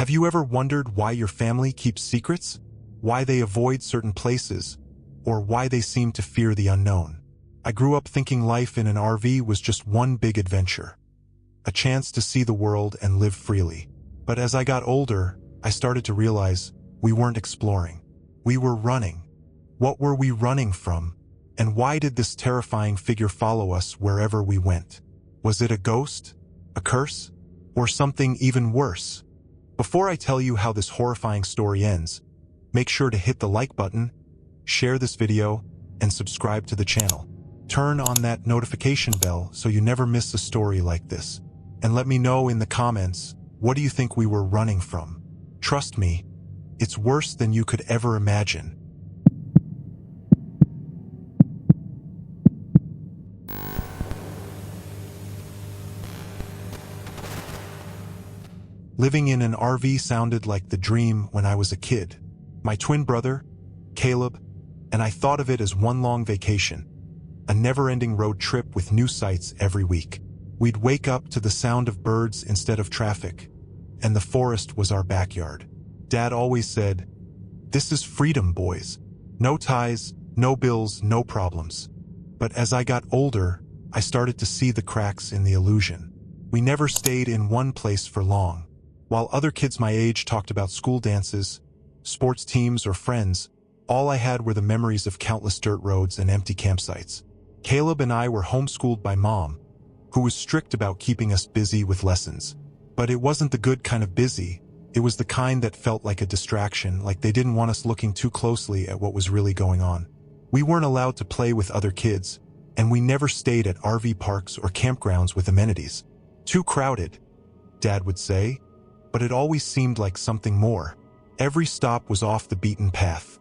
Have you ever wondered why your family keeps secrets? Why they avoid certain places? Or why they seem to fear the unknown? I grew up thinking life in an RV was just one big adventure, a chance to see the world and live freely. But as I got older, I started to realize we weren't exploring. We were running. What were we running from? And why did this terrifying figure follow us wherever we went? Was it a ghost? A curse? Or something even worse? Before I tell you how this horrifying story ends, make sure to hit the like button, share this video, and subscribe to the channel. Turn on that notification bell so you never miss a story like this. And let me know in the comments, what do you think we were running from? Trust me, it's worse than you could ever imagine. Living in an RV sounded like the dream when I was a kid. My twin brother, Caleb, and I thought of it as one long vacation, a never-ending road trip with new sights every week. We'd wake up to the sound of birds instead of traffic, and the forest was our backyard. Dad always said, "This is freedom, boys. No ties, no bills, no problems." But as I got older, I started to see the cracks in the illusion. We never stayed in one place for long. While other kids my age talked about school dances, sports teams, or friends, all I had were the memories of countless dirt roads and empty campsites. Caleb and I were homeschooled by Mom, who was strict about keeping us busy with lessons. But it wasn't the good kind of busy. It was the kind that felt like a distraction, like they didn't want us looking too closely at what was really going on. We weren't allowed to play with other kids, and we never stayed at RV parks or campgrounds with amenities. Too crowded, Dad would say, but it always seemed like something more. Every stop was off the beaten path.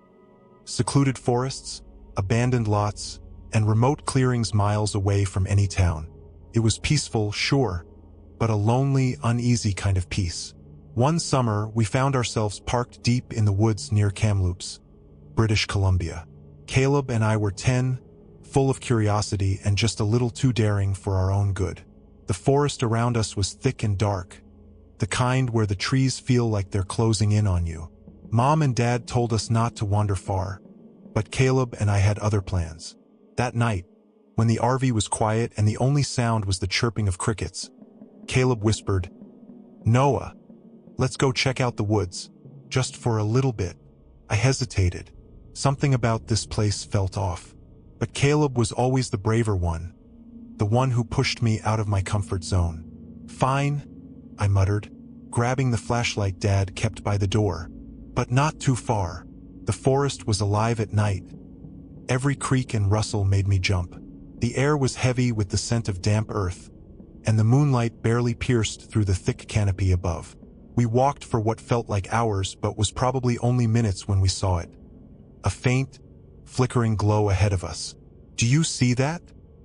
Secluded forests, abandoned lots, and remote clearings miles away from any town. It was peaceful, sure, but a lonely, uneasy kind of peace. One summer, we found ourselves parked deep in the woods near Kamloops, British Columbia. Caleb and I were 10, full of curiosity and just a little too daring for our own good. The forest around us was thick and dark, the kind where the trees feel like they're closing in on you. Mom and Dad told us not to wander far, but Caleb and I had other plans. That night, when the RV was quiet and the only sound was the chirping of crickets, Caleb whispered, "Noah, let's go check out the woods, just for a little bit." I hesitated. Something about this place felt off. But Caleb was always the braver one, the one who pushed me out of my comfort zone. "Fine," I muttered, grabbing the flashlight Dad kept by the door. But not too far. The forest was alive at night. Every creak and rustle made me jump. The air was heavy with the scent of damp earth, and the moonlight barely pierced through the thick canopy above. We walked for what felt like hours, but was probably only minutes when we saw it. A faint, flickering glow ahead of us. "Do you see that?"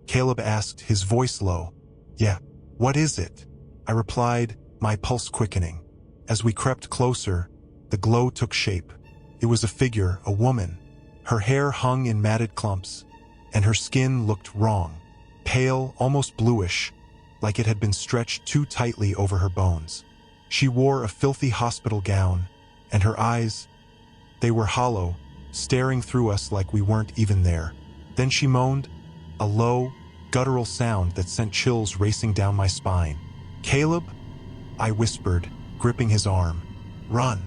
Caleb asked, his voice low. "Yeah." "What is it?" I replied, my pulse quickening. As we crept closer, the glow took shape. It was a figure, a woman. Her hair hung in matted clumps, and her skin looked wrong, pale, almost bluish, like it had been stretched too tightly over her bones. She wore a filthy hospital gown, and her eyes, they were hollow, staring through us like we weren't even there. Then she moaned, a low, guttural sound that sent chills racing down my spine. "Caleb?" I whispered, gripping his arm. "Run."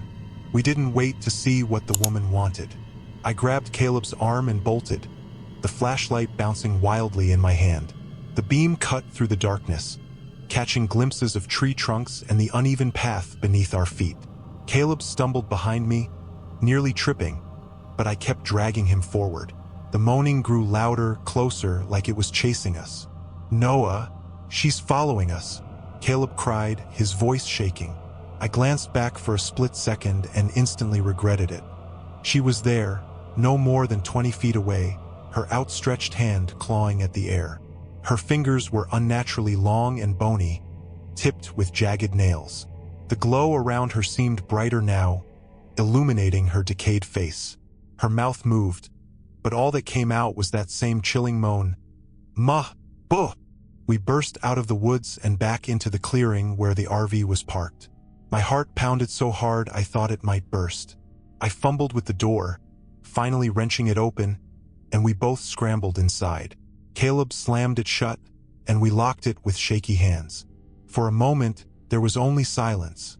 We didn't wait to see what the woman wanted. I grabbed Caleb's arm and bolted, the flashlight bouncing wildly in my hand. The beam cut through the darkness, catching glimpses of tree trunks and the uneven path beneath our feet. Caleb stumbled behind me, nearly tripping, but I kept dragging him forward. The moaning grew louder, closer, like it was chasing us. "Noah, she's following us," Caleb cried, his voice shaking. I glanced back for a split second and instantly regretted it. She was there, no more than 20 feet away, her outstretched hand clawing at the air. Her fingers were unnaturally long and bony, tipped with jagged nails. The glow around her seemed brighter now, illuminating her decayed face. Her mouth moved, but all that came out was that same chilling moan. "Buh!" We burst out of the woods and back into the clearing where the RV was parked. My heart pounded so hard I thought it might burst. I fumbled with the door, finally wrenching it open, and we both scrambled inside. Caleb slammed it shut, and we locked it with shaky hands. For a moment, there was only silence,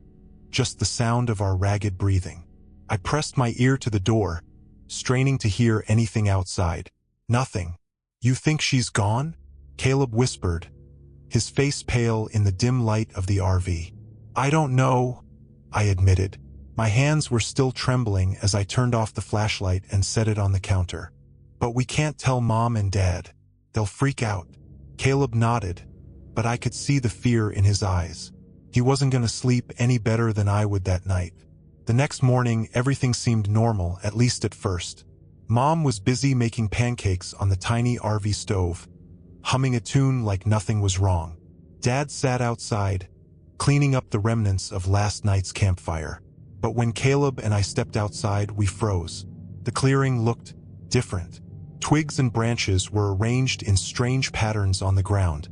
just the sound of our ragged breathing. I pressed my ear to the door, straining to hear anything outside. Nothing. "You think she's gone?" Caleb whispered, his face pale in the dim light of the RV. "I don't know," I admitted. My hands were still trembling as I turned off the flashlight and set it on the counter. "But we can't tell Mom and Dad. They'll freak out." Caleb nodded, but I could see the fear in his eyes. He wasn't going to sleep any better than I would that night. The next morning, everything seemed normal, at least at first. Mom was busy making pancakes on the tiny RV stove, humming a tune like nothing was wrong. Dad sat outside, cleaning up the remnants of last night's campfire. But when Caleb and I stepped outside, we froze. The clearing looked different. Twigs and branches were arranged in strange patterns on the ground,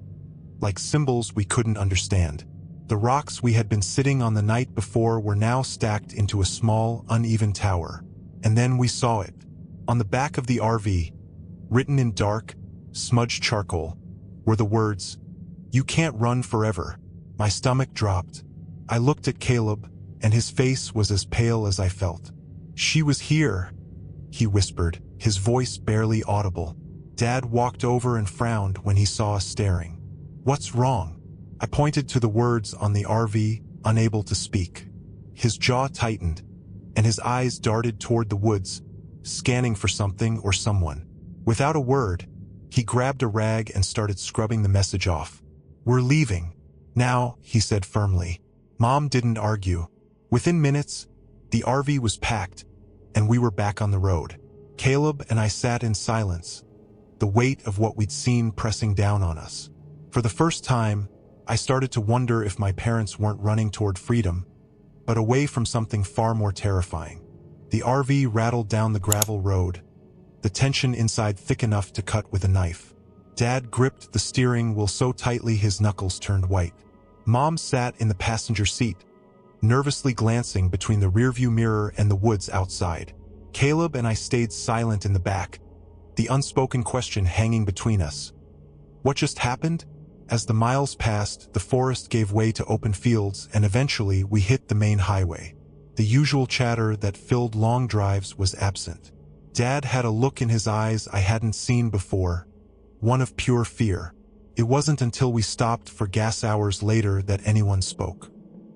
like symbols we couldn't understand. The rocks we had been sitting on the night before were now stacked into a small, uneven tower. And then we saw it. On the back of the RV, written in dark, smudged charcoal, were the words, "You can't run forever." My stomach dropped. I looked at Caleb, and his face was as pale as I felt. "She was here," he whispered, his voice barely audible. Dad walked over and frowned when he saw us staring. "What's wrong?" I pointed to the words on the RV, unable to speak. His jaw tightened, and his eyes darted toward the woods, scanning for something or someone. Without a word, he grabbed a rag and started scrubbing the message off. "We're leaving now," he said firmly. Mom didn't argue. Within minutes, the RV was packed, and we were back on the road. Caleb and I sat in silence, the weight of what we'd seen pressing down on us. For the first time, I started to wonder if my parents weren't running toward freedom, but away from something far more terrifying. The RV rattled down the gravel road, the tension inside thick enough to cut with a knife. Dad gripped the steering wheel so tightly his knuckles turned white. Mom sat in the passenger seat, nervously glancing between the rearview mirror and the woods outside. Caleb and I stayed silent in the back, the unspoken question hanging between us. What just happened? As the miles passed, the forest gave way to open fields, and eventually we hit the main highway. The usual chatter that filled long drives was absent. Dad had a look in his eyes I hadn't seen before, one of pure fear. It wasn't until we stopped for gas hours later that anyone spoke.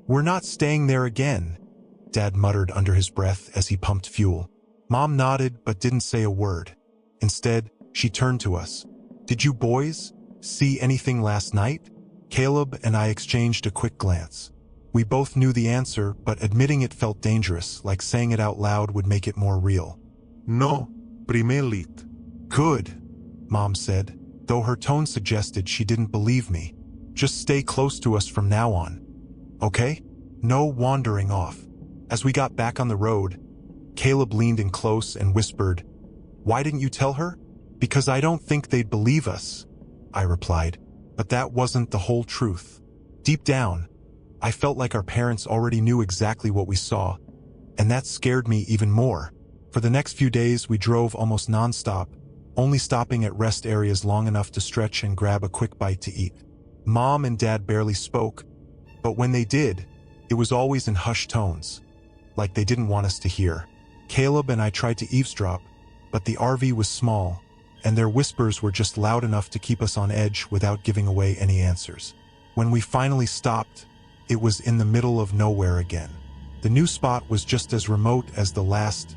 "We're not staying there again," Dad muttered under his breath as he pumped fuel. Mom nodded but didn't say a word. Instead, she turned to us. "Did you boys see anything last night?" Caleb and I exchanged a quick glance. We both knew the answer, but admitting it felt dangerous, like saying it out loud would make it more real. "No, primelit." "Good," Mom said, though her tone suggested she didn't believe me. "Just stay close to us from now on. Okay? No wandering off." As we got back on the road, Caleb leaned in close and whispered, "Why didn't you tell her?" "Because I don't think they'd believe us," I replied. But that wasn't the whole truth. Deep down, I felt like our parents already knew exactly what we saw, and that scared me even more. For the next few days, we drove almost nonstop, only stopping at rest areas long enough to stretch and grab a quick bite to eat. Mom and Dad barely spoke, but when they did, it was always in hushed tones, like they didn't want us to hear. Caleb and I tried to eavesdrop, but the RV was small, and their whispers were just loud enough to keep us on edge without giving away any answers. When we finally stopped, it was in the middle of nowhere again. The new spot was just as remote as the last,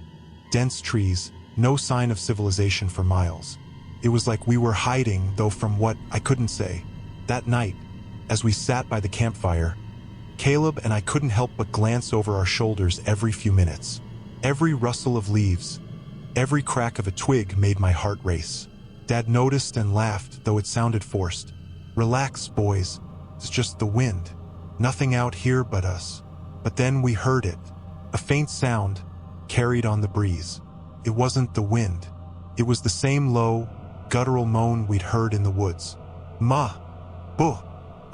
dense trees, no sign of civilization for miles. It was like we were hiding, though from what I couldn't say. That night, as we sat by the campfire, Caleb and I couldn't help but glance over our shoulders every few minutes. Every rustle of leaves, every crack of a twig made my heart race. Dad noticed and laughed, though it sounded forced. "Relax, boys. It's just the wind. Nothing out here but us." But then we heard it. A faint sound, carried on the breeze. It wasn't the wind. It was the same low, guttural moan we'd heard in the woods. "Ma! Buh!"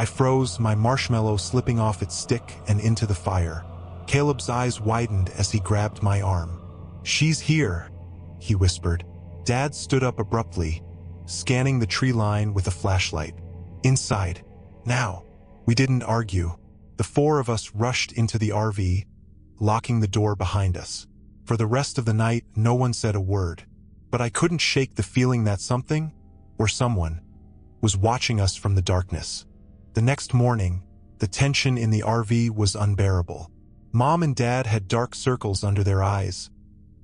I froze, my marshmallow slipping off its stick and into the fire. Caleb's eyes widened as he grabbed my arm. "She's here," he whispered. Dad stood up abruptly, scanning the tree line with a flashlight. "Inside. Now." We didn't argue. The four of us rushed into the RV, locking the door behind us. For the rest of the night, no one said a word. But I couldn't shake the feeling that something, or someone, was watching us from the darkness. The next morning, the tension in the RV was unbearable. Mom and Dad had dark circles under their eyes,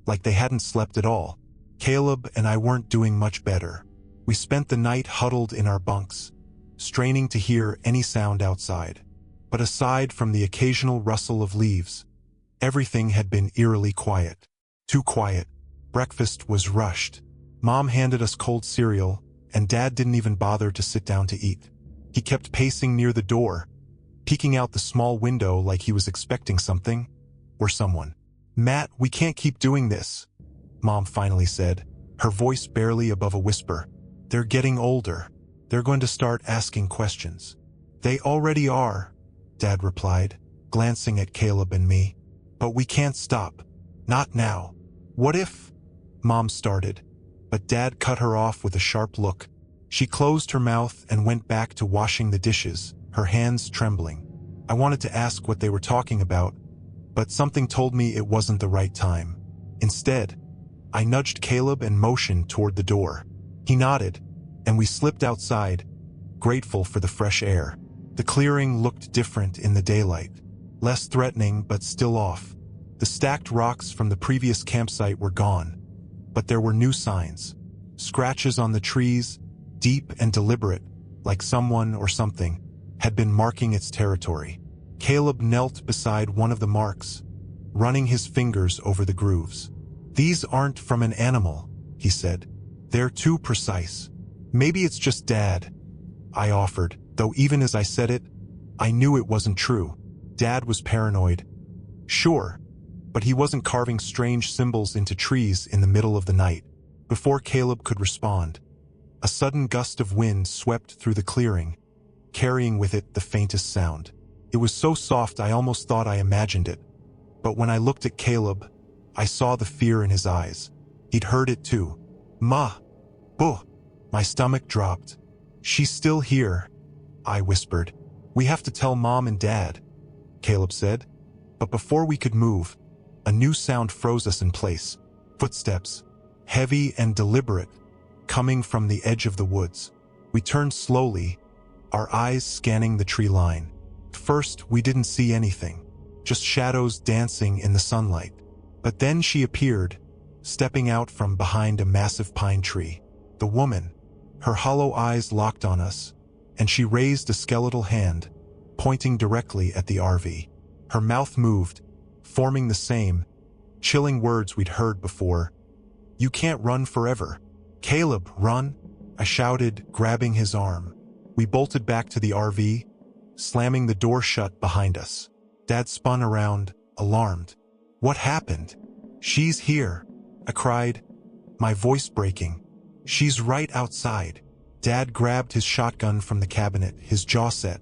like they hadn't slept at all. Caleb and I weren't doing much better. We spent the night huddled in our bunks, straining to hear any sound outside. But aside from the occasional rustle of leaves, everything had been eerily quiet. Too quiet. Breakfast was rushed. Mom handed us cold cereal, and Dad didn't even bother to sit down to eat. He kept pacing near the door, peeking out the small window like he was expecting something, or someone. "Matt, we can't keep doing this," Mom finally said, her voice barely above a whisper. "They're getting older. They're going to start asking questions." "They already are," Dad replied, glancing at Caleb and me. "But we can't stop. Not now." "What if—" Mom started, but Dad cut her off with a sharp look. She closed her mouth and went back to washing the dishes, her hands trembling. I wanted to ask what they were talking about, but something told me it wasn't the right time. Instead, I nudged Caleb and motioned toward the door. He nodded, and we slipped outside, grateful for the fresh air. The clearing looked different in the daylight, less threatening but still off. The stacked rocks from the previous campsite were gone, but there were new signs. Scratches on the trees, deep and deliberate, like someone or something had been marking its territory. Caleb knelt beside one of the marks, running his fingers over the grooves. "These aren't from an animal," he said. "They're too precise." "Maybe it's just Dad," I offered, though even as I said it, I knew it wasn't true. Dad was paranoid. Sure, but he wasn't carving strange symbols into trees in the middle of the night. Before Caleb could respond, a sudden gust of wind swept through the clearing, carrying with it the faintest sound. It was so soft I almost thought I imagined it. But when I looked at Caleb, I saw the fear in his eyes. He'd heard it too. "Ma! Buh!" My stomach dropped. "She's still here," I whispered. "We have to tell Mom and Dad," Caleb said. But before we could move, a new sound froze us in place. Footsteps, heavy and deliberate, coming from the edge of the woods. We turned slowly, our eyes scanning the tree line. First, we didn't see anything, just shadows dancing in the sunlight. But then she appeared, stepping out from behind a massive pine tree. The woman, her hollow eyes locked on us, and she raised a skeletal hand, pointing directly at the RV. Her mouth moved, forming the same, chilling words we'd heard before. "You can't run forever." "Caleb, run!" I shouted, grabbing his arm. We bolted back to the RV, slamming the door shut behind us. Dad spun around, alarmed. "What happened?" "She's here," I cried, my voice breaking. "She's right outside." Dad grabbed his shotgun from the cabinet, his jaw set.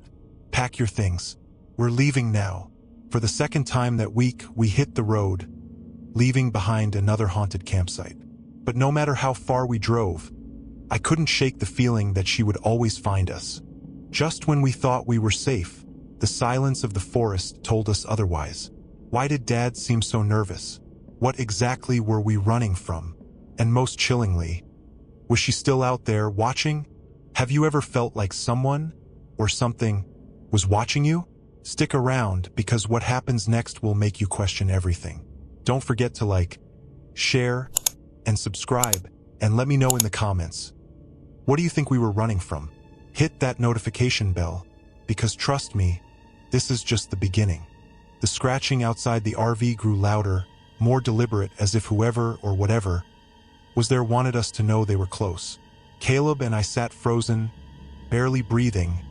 "Pack your things. We're leaving now." For the second time that week, we hit the road, leaving behind another haunted campsite. But no matter how far we drove, I couldn't shake the feeling that she would always find us. Just when we thought we were safe, the silence of the forest told us otherwise. Why did Dad seem so nervous? What exactly were we running from? And most chillingly, was she still out there watching? Have you ever felt like someone, or something, was watching you? Stick around, because what happens next will make you question everything. Don't forget to like, share, and subscribe, and let me know in the comments. What do you think we were running from? Hit that notification bell, because trust me, this is just the beginning. The scratching outside the RV grew louder, more deliberate, as if whoever or whatever was there wanted us to know they were close. Caleb and I sat frozen, barely breathing,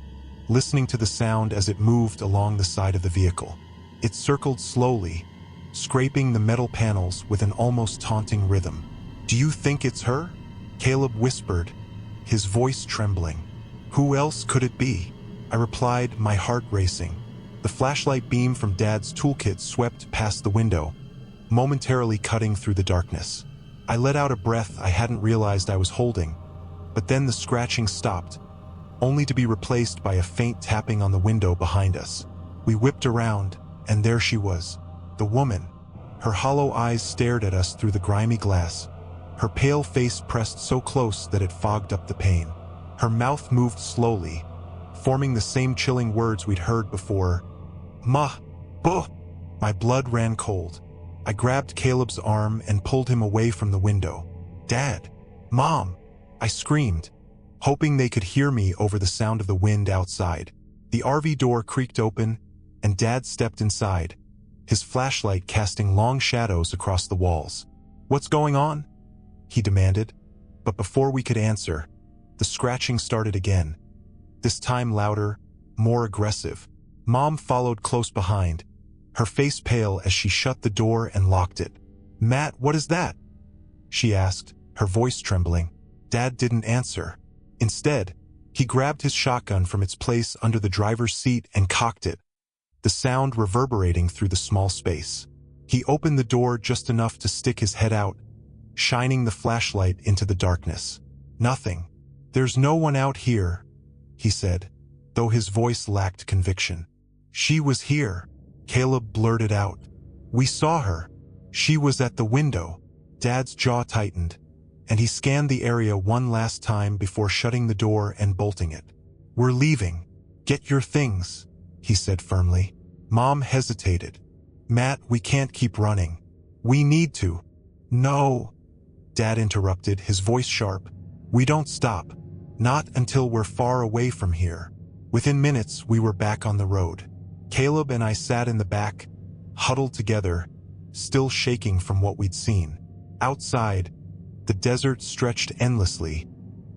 listening to the sound as it moved along the side of the vehicle. It circled slowly, scraping the metal panels with an almost taunting rhythm. "Do you think it's her?" Caleb whispered, his voice trembling. "Who else could it be?" I replied, my heart racing. The flashlight beam from Dad's toolkit swept past the window, momentarily cutting through the darkness. I let out a breath I hadn't realized I was holding, but then the scratching stopped, only to be replaced by a faint tapping on the window behind us. We whipped around, and there she was, the woman. Her hollow eyes stared at us through the grimy glass, her pale face pressed so close that it fogged up the pain. Her mouth moved slowly, forming the same chilling words we'd heard before. Ma, buh. My blood ran cold. I grabbed Caleb's arm and pulled him away from the window. Dad, Mom, I screamed, hoping they could hear me over the sound of the wind outside. The RV door creaked open, and Dad stepped inside, his flashlight casting long shadows across the walls. What's going on? He demanded, but before we could answer, the scratching started again, this time louder, more aggressive. Mom followed close behind, her face pale as she shut the door and locked it. Matt, what is that? She asked, her voice trembling. Dad didn't answer. Instead, he grabbed his shotgun from its place under the driver's seat and cocked it, the sound reverberating through the small space. He opened the door just enough to stick his head out, shining the flashlight into the darkness. Nothing. There's no one out here, he said, though his voice lacked conviction. She was here, Caleb blurted out. We saw her. She was at the window. Dad's jaw tightened, and he scanned the area one last time before shutting the door and bolting it. We're leaving. Get your things, he said firmly. Mom hesitated. Matt, we can't keep running. We need to. No, Dad interrupted, his voice sharp. We don't stop. Not until we're far away from here. Within minutes, we were back on the road. Caleb and I sat in the back, huddled together, still shaking from what we'd seen. Outside, the desert stretched endlessly,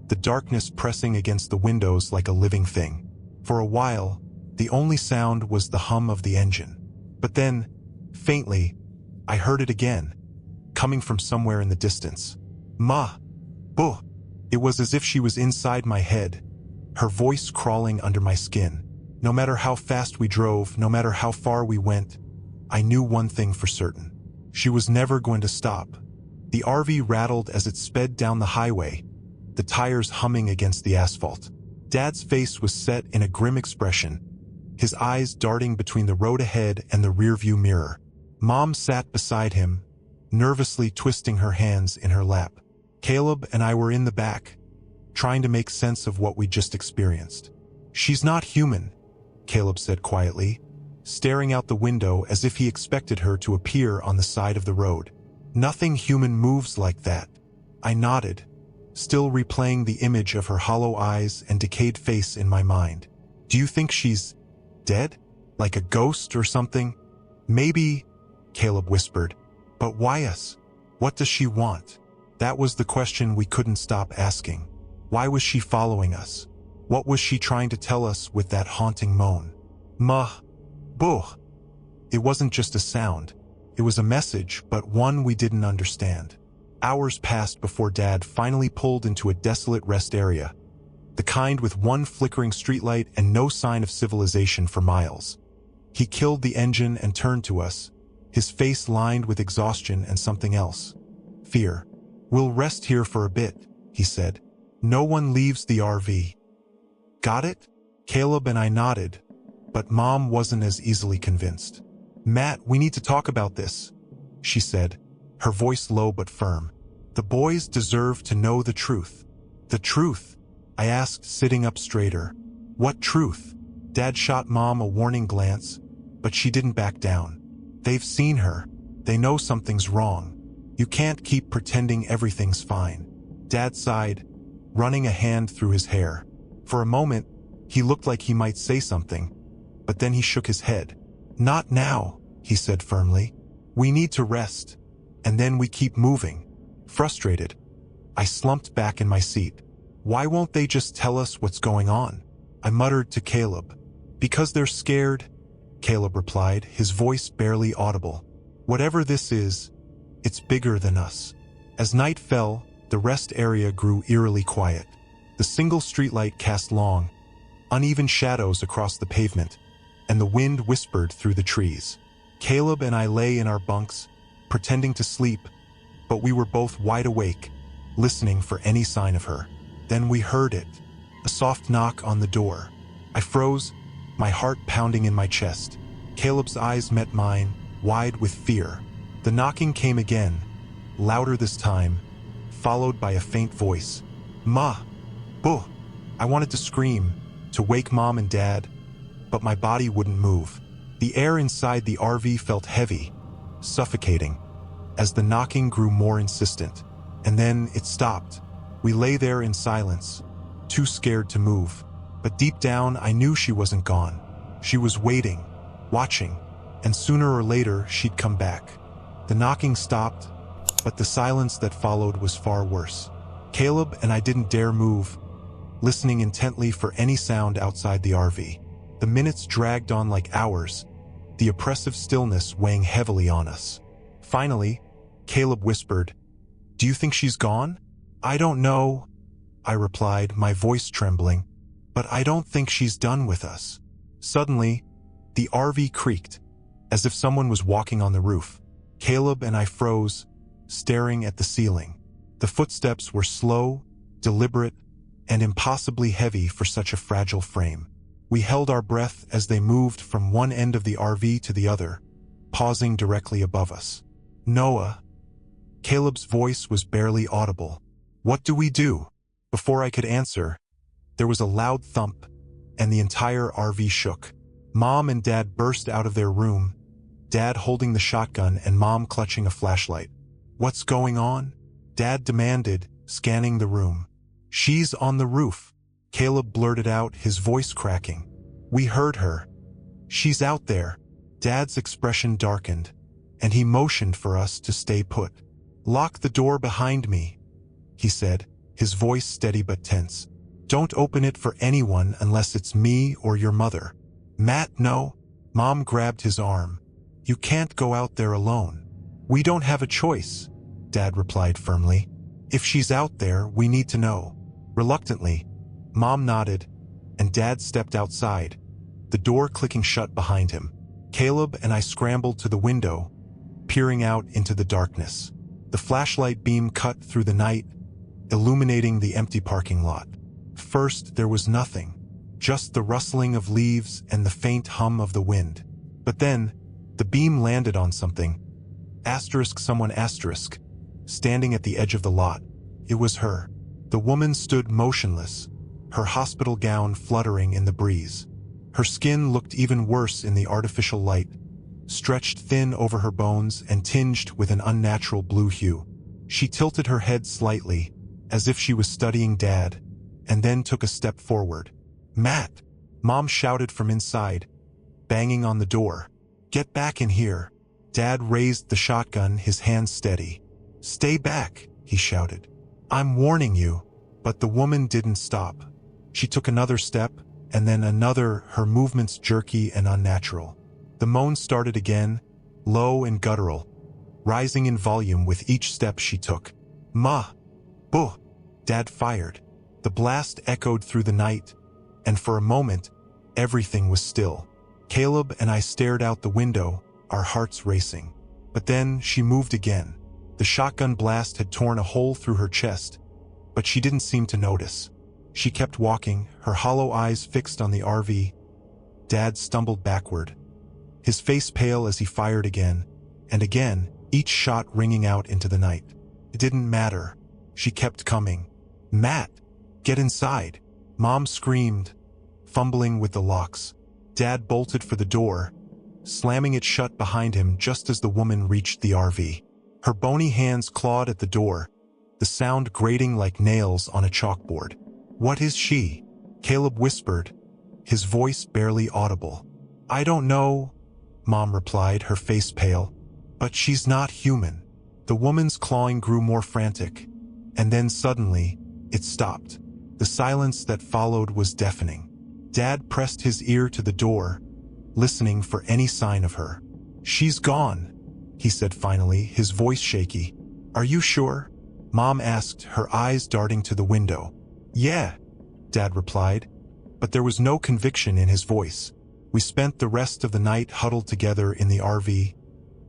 the darkness pressing against the windows like a living thing. For a while, the only sound was the hum of the engine. But then, faintly, I heard it again, coming from somewhere in the distance. Ma, buh. It was as if she was inside my head, her voice crawling under my skin. No matter how fast we drove, no matter how far we went, I knew one thing for certain. She was never going to stop. The RV rattled as it sped down the highway, the tires humming against the asphalt. Dad's face was set in a grim expression, his eyes darting between the road ahead and the rearview mirror. Mom sat beside him, nervously twisting her hands in her lap. Caleb and I were in the back, trying to make sense of what we'd just experienced. She's not human, Caleb said quietly, staring out the window as if he expected her to appear on the side of the road. Nothing human moves like that. I nodded, still replaying the image of her hollow eyes and decayed face in my mind. Do you think she's dead? Like a ghost or something? Maybe, Caleb whispered. But why us? What does she want? That was the question we couldn't stop asking. Why was she following us? What was she trying to tell us with that haunting moan? Ma, buh. It wasn't just a sound. It was a message, but one we didn't understand. Hours passed before Dad finally pulled into a desolate rest area, the kind with one flickering streetlight and no sign of civilization for miles. He killed the engine and turned to us, his face lined with exhaustion and something else. Fear. We'll rest here for a bit, he said. No one leaves the RV. Got it? Caleb and I nodded, but Mom wasn't as easily convinced. Matt, we need to talk about this, she said, her voice low but firm. The boys deserve to know the truth. The truth? I asked, sitting up straighter. What truth? Dad shot Mom a warning glance, but she didn't back down. They've seen her. They know something's wrong. You can't keep pretending everything's fine. Dad sighed, running a hand through his hair. For a moment, he looked like he might say something, but then he shook his head. Not now, he said firmly. We need to rest, and then we keep moving. Frustrated, I slumped back in my seat. Why won't they just tell us what's going on? I muttered to Caleb. Because they're scared, Caleb replied, his voice barely audible. Whatever this is, it's bigger than us. As night fell, the rest area grew eerily quiet. The single streetlight cast long, uneven shadows across the pavement, and the wind whispered through the trees. Caleb and I lay in our bunks, pretending to sleep, but we were both wide awake, listening for any sign of her. Then we heard it, a soft knock on the door. I froze, my heart pounding in my chest. Caleb's eyes met mine, wide with fear. The knocking came again, louder this time, followed by a faint voice. Ma! Buh! I wanted to scream, to wake Mom and Dad, but my body wouldn't move. The air inside the RV felt heavy, suffocating, as the knocking grew more insistent. And then it stopped. We lay there in silence, too scared to move. But deep down, I knew she wasn't gone. She was waiting, watching, and sooner or later, she'd come back. The knocking stopped, but the silence that followed was far worse. Caleb and I didn't dare move, listening intently for any sound outside the RV. The minutes dragged on like hours, the oppressive stillness weighing heavily on us. Finally, Caleb whispered, "Do you think she's gone?" "I don't know," I replied, my voice trembling, "but I don't think she's done with us." Suddenly, the RV creaked, as if someone was walking on the roof. Caleb and I froze, staring at the ceiling. The footsteps were slow, deliberate, and impossibly heavy for such a fragile frame. We held our breath as they moved from one end of the RV to the other, pausing directly above us. "Noah." Caleb's voice was barely audible. "What do we do?" Before I could answer, there was a loud thump, and the entire RV shook. Mom and Dad burst out of their room, Dad holding the shotgun and Mom clutching a flashlight. "What's going on?" Dad demanded, scanning the room. "She's on the roof," Caleb blurted out, his voice cracking. "We heard her. She's out there." Dad's expression darkened, and he motioned for us to stay put. "Lock the door behind me," he said, his voice steady but tense. "Don't open it for anyone unless it's me or your mother." "Matt, no." Mom grabbed his arm. "You can't go out there alone." "We don't have a choice," Dad replied firmly. "If she's out there, we need to know." Reluctantly, Mom nodded, and Dad stepped outside, the door clicking shut behind him. Caleb and I scrambled to the window, peering out into the darkness. The flashlight beam cut through the night, illuminating the empty parking lot. First, there was nothing, just the rustling of leaves and the faint hum of the wind. But then, the beam landed on something. Someone, standing at the edge of the lot. It was her. The woman stood motionless, her hospital gown fluttering in the breeze. Her skin looked even worse in the artificial light, stretched thin over her bones and tinged with an unnatural blue hue. She tilted her head slightly, as if she was studying Dad, and then took a step forward. "Matt!" Mom shouted from inside, banging on the door. "Get back in here." Dad raised the shotgun, his hands steady. "Stay back," he shouted. "I'm warning you." But the woman didn't stop. She took another step, and then another, her movements jerky and unnatural. The moans started again, low and guttural, rising in volume with each step she took. "Ma! Buh!" Dad fired. The blast echoed through the night, and for a moment, everything was still. Caleb and I stared out the window, our hearts racing. But then she moved again. The shotgun blast had torn a hole through her chest, but she didn't seem to notice. She kept walking, her hollow eyes fixed on the RV. Dad stumbled backward, his face pale as he fired again, and again, each shot ringing out into the night. It didn't matter. She kept coming. "Matt, get inside!" Mom screamed, fumbling with the locks. Dad bolted for the door, slamming it shut behind him just as the woman reached the RV. Her bony hands clawed at the door, the sound grating like nails on a chalkboard. "What is she?" Caleb whispered, his voice barely audible. "I don't know," Mom replied, her face pale. "But she's not human." The woman's clawing grew more frantic, and then suddenly, it stopped. The silence that followed was deafening. Dad pressed his ear to the door, listening for any sign of her. "She's gone," he said finally, his voice shaky. "Are you sure?" Mom asked, her eyes darting to the window. "Yeah," Dad replied. but there was no conviction in his voice. We spent the rest of the night huddled together in the RV,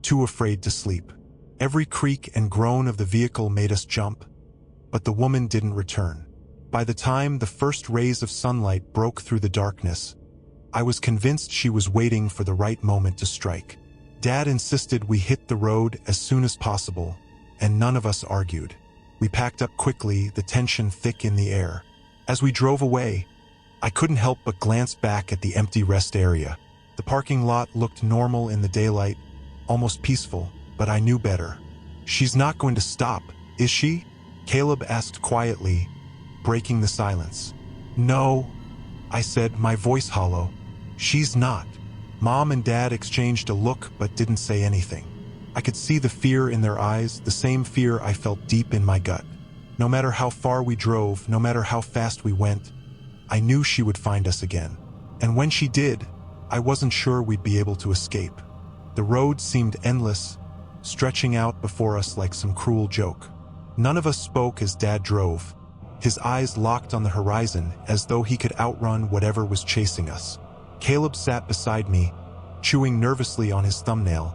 too afraid to sleep. Every creak and groan of the vehicle made us jump, but the woman didn't return. By the time the first rays of sunlight broke through the darkness, I was convinced she was waiting for the right moment to strike. Dad insisted we hit the road as soon as possible, and none of us argued. We packed up quickly, the tension thick in the air. As we drove away, I couldn't help but glance back at the empty rest area. The parking lot looked normal in the daylight, almost peaceful, but I knew better. "She's not going to stop, is she?" Caleb asked quietly, breaking the silence. "No," I said, my voice hollow. "She's not." Mom and Dad exchanged a look but didn't say anything. I could see the fear in their eyes, the same fear I felt deep in my gut. No matter how far we drove, no matter how fast we went, I knew she would find us again. And when she did, I wasn't sure we'd be able to escape. The road seemed endless, stretching out before us like some cruel joke. None of us spoke as Dad drove, his eyes locked on the horizon as though he could outrun whatever was chasing us. Caleb sat beside me, chewing nervously on his thumbnail,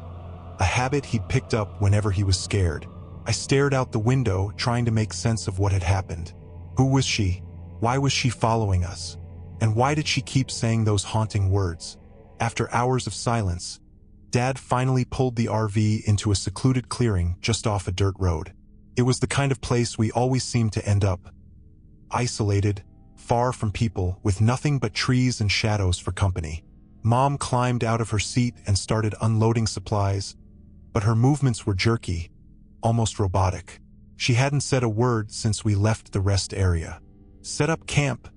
a habit he'd picked up whenever he was scared. I stared out the window, trying to make sense of what had happened. Who was she? Why was she following us? And why did she keep saying those haunting words? After hours of silence, Dad finally pulled the RV into a secluded clearing just off a dirt road. It was the kind of place we always seemed to end up. Isolated, far from people, with nothing but trees and shadows for company. Mom climbed out of her seat and started unloading supplies, but her movements were jerky, almost robotic. She hadn't said a word since we left the rest area. "Set up camp,"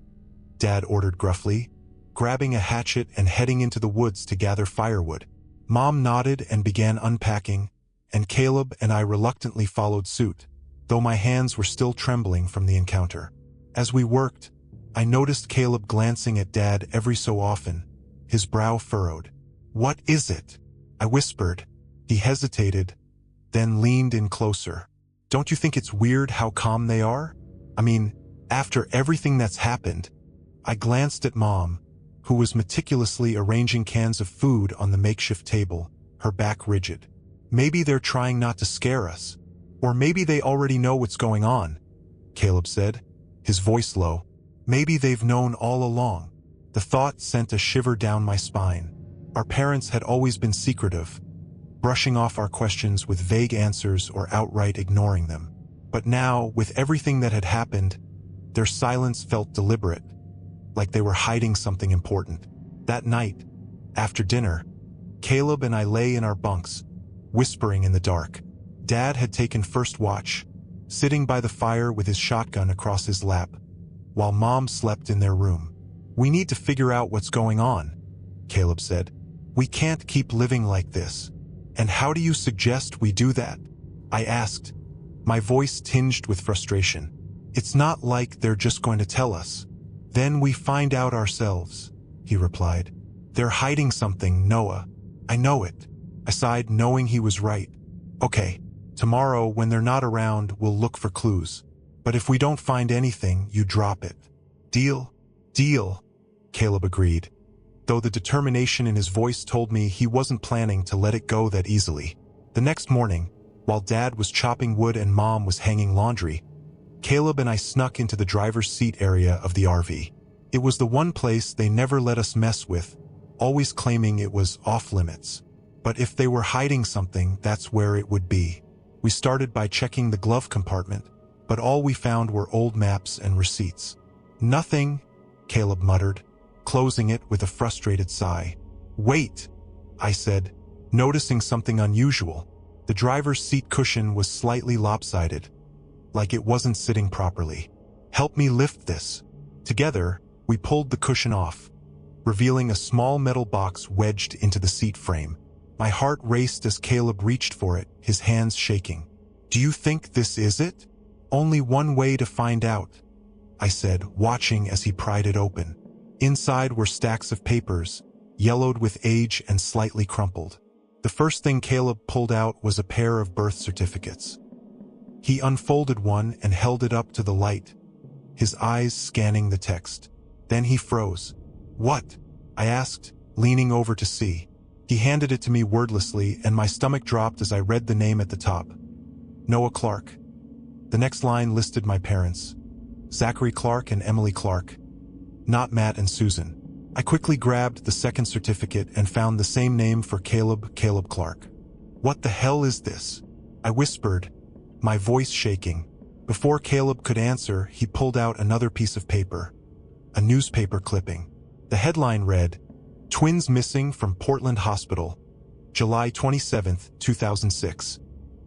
Dad ordered gruffly, grabbing a hatchet and heading into the woods to gather firewood. Mom nodded and began unpacking, and Caleb and I reluctantly followed suit, though my hands were still trembling from the encounter. As we worked, I noticed Caleb glancing at Dad every so often, his brow furrowed. "What is it?" I whispered. He hesitated, then leaned in closer. "Don't you think it's weird how calm they are? I mean, after everything that's happened." I glanced at Mom, who was meticulously arranging cans of food on the makeshift table, her back rigid. "Maybe they're trying not to scare us. Or maybe they already know what's going on," Caleb said, his voice low. "Maybe they've known all along." The thought sent a shiver down my spine. Our parents had always been secretive, brushing off our questions with vague answers or outright ignoring them. But now, with everything that had happened, their silence felt deliberate, like they were hiding something important. That night, after dinner, Caleb and I lay in our bunks, whispering in the dark. Dad had taken first watch, sitting by the fire with his shotgun across his lap, while Mom slept in their room. "We need to figure out what's going on," Caleb said. "We can't keep living like this." "And how do you suggest we do that?" I asked, my voice tinged with frustration. "It's not like they're just going to tell us. Then we find out ourselves," he replied. "They're hiding something, Noah. I know it." I sighed, knowing he was right. "Okay, tomorrow when they're not around, we'll look for clues. But if we don't find anything, you drop it. Deal?" "Deal," Caleb agreed, though the determination in his voice told me he wasn't planning to let it go that easily. The next morning, while Dad was chopping wood and Mom was hanging laundry, Caleb and I snuck into the driver's seat area of the RV. It was the one place they never let us mess with, always claiming it was off-limits. But if they were hiding something, that's where it would be. We started by checking the glove compartment, but all we found were old maps and receipts. "Nothing," Caleb muttered, closing it with a frustrated sigh. "Wait," I said, noticing something unusual. The driver's seat cushion was slightly lopsided, like it wasn't sitting properly. "Help me lift this." Together, we pulled the cushion off, revealing a small metal box wedged into the seat frame. My heart raced as Caleb reached for it, his hands shaking. "Do you think this is it?" "Only one way to find out," I said, watching as he pried it open. Inside were stacks of papers, yellowed with age and slightly crumpled. The first thing Caleb pulled out was a pair of birth certificates. He unfolded one and held it up to the light, his eyes scanning the text. Then he froze. "What?" I asked, leaning over to see. He handed it to me wordlessly, and my stomach dropped as I read the name at the top. Noah Clark. The next line listed my parents. Zachary Clark and Emily Clark. Not Matt and Susan. I quickly grabbed the second certificate and found the same name for Caleb Clark. "What the hell is this?" I whispered, my voice shaking. Before Caleb could answer, he pulled out another piece of paper. A newspaper clipping. The headline read, "Twins missing from Portland Hospital, July 27, 2006.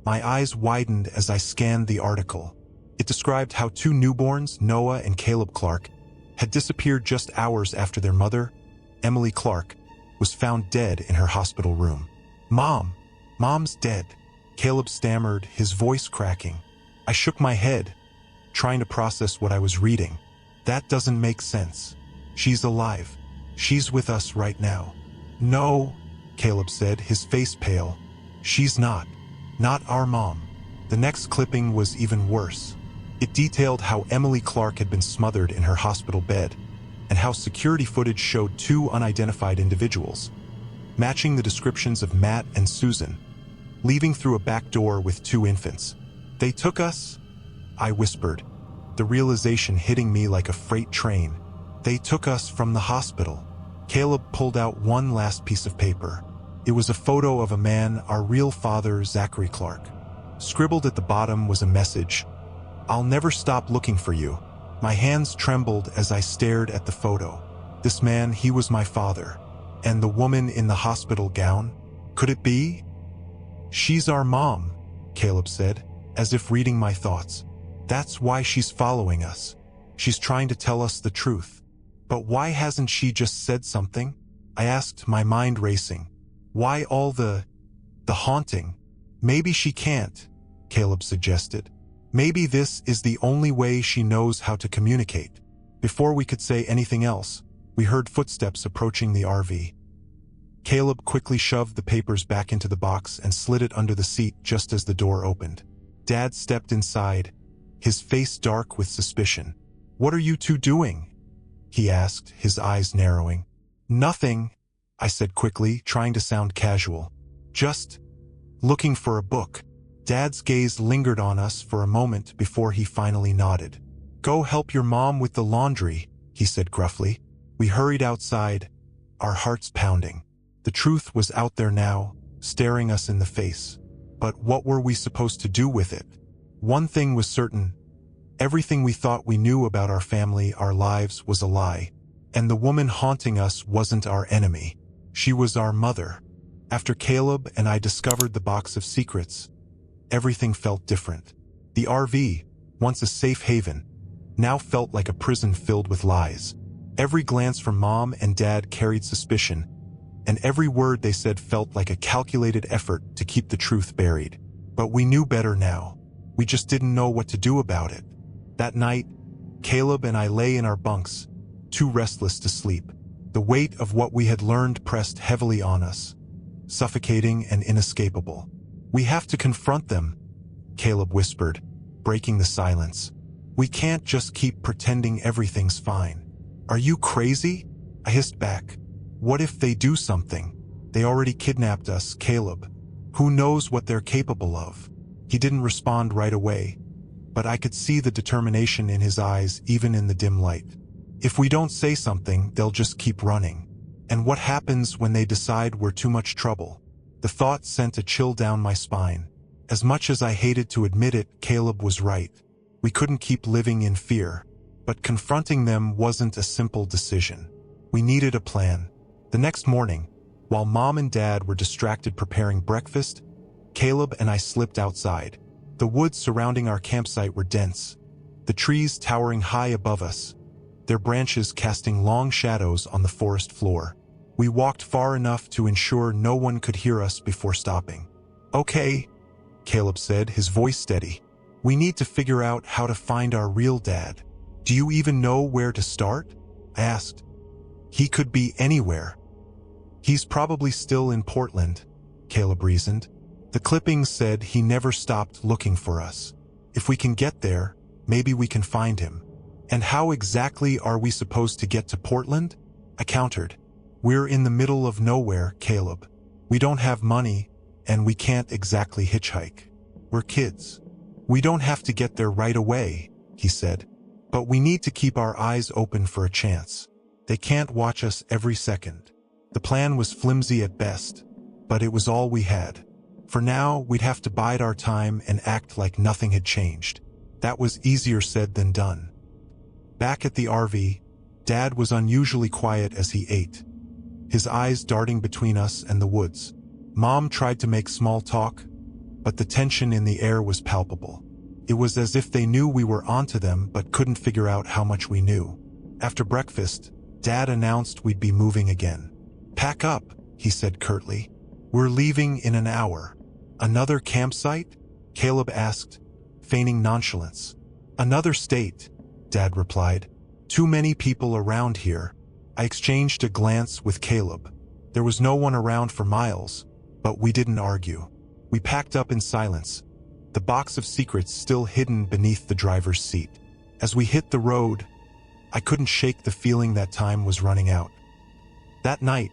My eyes widened as I scanned the article. It described how two newborns, Noah and Caleb Clark, had disappeared just hours after their mother, Emily Clark, was found dead in her hospital room. Mom's dead," Caleb stammered, his voice cracking. I shook my head, trying to process what I was reading. "That doesn't make sense. She's alive. She's with us right now." "No," Caleb said, his face pale. "She's not. Not our mom." The next clipping was even worse. It detailed how Emily Clark had been smothered in her hospital bed, and how security footage showed two unidentified individuals, matching the descriptions of Matt and Susan, leaving through a back door with two infants. "They took us?" I whispered, the realization hitting me like a freight train. "They took us from the hospital." Caleb pulled out one last piece of paper. It was a photo of a man, our real father, Zachary Clark. Scribbled at the bottom was a message, "I'll never stop looking for you." My hands trembled as I stared at the photo. This man, he was my father. And the woman in the hospital gown? Could it be? "She's our mom," Caleb said, as if reading my thoughts. "That's why she's following us. She's trying to tell us the truth." "But why hasn't she just said something?" I asked, my mind racing. "Why all the haunting?" "Maybe she can't," Caleb suggested. "Maybe this is the only way she knows how to communicate." Before we could say anything else, we heard footsteps approaching the RV. Caleb quickly shoved the papers back into the box and slid it under the seat just as the door opened. Dad stepped inside, his face dark with suspicion. "What are you two doing?" he asked, his eyes narrowing. "Nothing," I said quickly, trying to sound casual. "Just looking for a book." Dad's gaze lingered on us for a moment before he finally nodded. "Go help your mom with the laundry," he said gruffly. We hurried outside, our hearts pounding. The truth was out there now, staring us in the face. But what were we supposed to do with it? One thing was certain. Everything we thought we knew about our family, our lives, was a lie. And the woman haunting us wasn't our enemy. She was our mother. After Caleb and I discovered the box of secrets, everything felt different. The RV, once a safe haven, now felt like a prison filled with lies. Every glance from Mom and Dad carried suspicion, and every word they said felt like a calculated effort to keep the truth buried. But we knew better now. We just didn't know what to do about it. That night, Caleb and I lay in our bunks, too restless to sleep. The weight of what we had learned pressed heavily on us, suffocating and inescapable. "We have to confront them," Caleb whispered, breaking the silence. "We can't just keep pretending everything's fine." "Are you crazy?" I hissed back. "What if they do something? They already kidnapped us, Caleb. Who knows what they're capable of?" He didn't respond right away, but I could see the determination in his eyes even in the dim light. "If we don't say something, they'll just keep running. And what happens when they decide we're too much trouble?" The thought sent a chill down my spine. As much as I hated to admit it, Caleb was right. We couldn't keep living in fear. But confronting them wasn't a simple decision. We needed a plan. The next morning, while Mom and Dad were distracted preparing breakfast, Caleb and I slipped outside. The woods surrounding our campsite were dense, the trees towering high above us, their branches casting long shadows on the forest floor. We walked far enough to ensure no one could hear us before stopping. "Okay," Caleb said, his voice steady. "We need to figure out how to find our real dad." "Do you even know where to start?" I asked. "He could be anywhere." "He's probably still in Portland," Caleb reasoned. "The clippings said he never stopped looking for us. If we can get there, maybe we can find him." And how exactly are we supposed to get to Portland? I countered. We're in the middle of nowhere, Caleb. We don't have money, and we can't exactly hitchhike. We're kids. We don't have to get there right away, he said. But we need to keep our eyes open for a chance. They can't watch us every second. The plan was flimsy at best, but it was all we had. For now, we'd have to bide our time and act like nothing had changed. That was easier said than done. Back at the RV, Dad was unusually quiet as he ate, his eyes darting between us and the woods. Mom tried to make small talk, but the tension in the air was palpable. It was as if they knew we were onto them but couldn't figure out how much we knew. After breakfast, Dad announced we'd be moving again. "Pack up," he said curtly. "We're leaving in an hour." "Another campsite?" Caleb asked, feigning nonchalance. "Another state," Dad replied. "Too many people around here." I exchanged a glance with Caleb. There was no one around for miles, but we didn't argue. We packed up in silence, the box of secrets still hidden beneath the driver's seat. As we hit the road, I couldn't shake the feeling that time was running out. That night,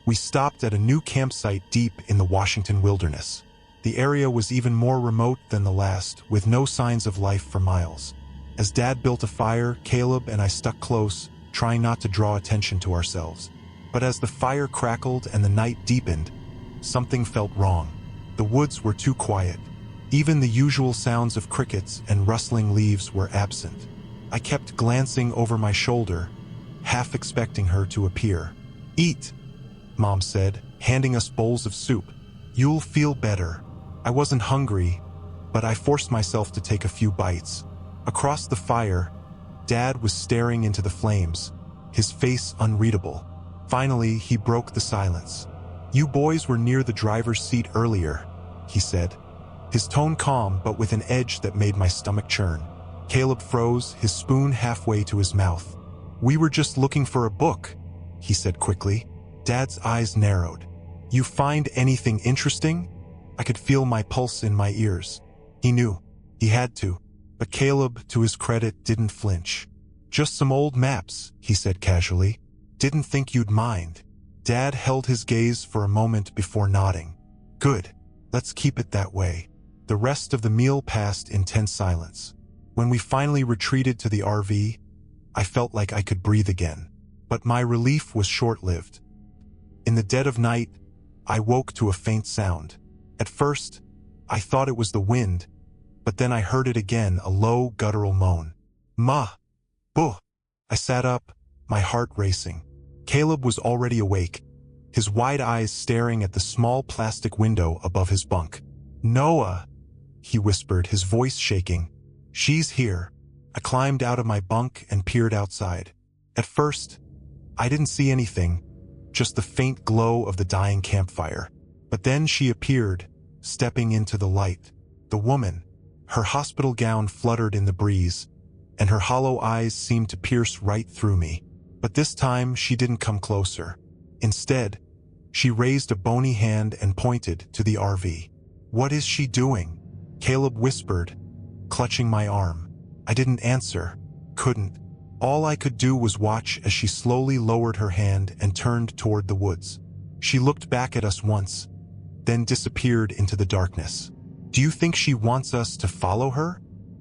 we stopped at a new campsite deep in the Washington wilderness. The area was even more remote than the last, with no signs of life for miles. As Dad built a fire, Caleb and I stuck close, trying not to draw attention to ourselves. But as the fire crackled and the night deepened, something felt wrong. The woods were too quiet. Even the usual sounds of crickets and rustling leaves were absent. I kept glancing over my shoulder, half expecting her to appear. "Eat," Mom said, handing us bowls of soup. "You'll feel better." I wasn't hungry, but I forced myself to take a few bites. Across the fire, Dad was staring into the flames, his face unreadable. Finally, he broke the silence. "You boys were near the driver's seat earlier," he said, his tone calm but with an edge that made my stomach churn. Caleb froze, his spoon halfway to his mouth. "We were just looking for a book," he said quickly. Dad's eyes narrowed. "You find anything interesting?" I could feel my pulse in my ears. He knew. He had to. But Caleb, to his credit, didn't flinch. "Just some old maps," he said casually. "Didn't think you'd mind." Dad held his gaze for a moment before nodding. "Good. Let's keep it that way." The rest of the meal passed in tense silence. When we finally retreated to the RV, I felt like I could breathe again. But my relief was short-lived. In the dead of night, I woke to a faint sound. At first, I thought it was the wind, but then I heard it again, a low, guttural moan. "Ma! Buh!" I sat up, my heart racing. Caleb was already awake, his wide eyes staring at the small plastic window above his bunk. "Noah," he whispered, his voice shaking. "She's here." I climbed out of my bunk and peered outside. At first, I didn't see anything, just the faint glow of the dying campfire. But then she appeared, stepping into the light. The woman. Her hospital gown fluttered in the breeze, and her hollow eyes seemed to pierce right through me. But this time, she didn't come closer. Instead, she raised a bony hand and pointed to the RV. "What is she doing?" Caleb whispered, clutching my arm. I didn't answer, couldn't. All I could do was watch as she slowly lowered her hand and turned toward the woods. She looked back at us once, then disappeared into the darkness. "Do you think she wants us to follow her?"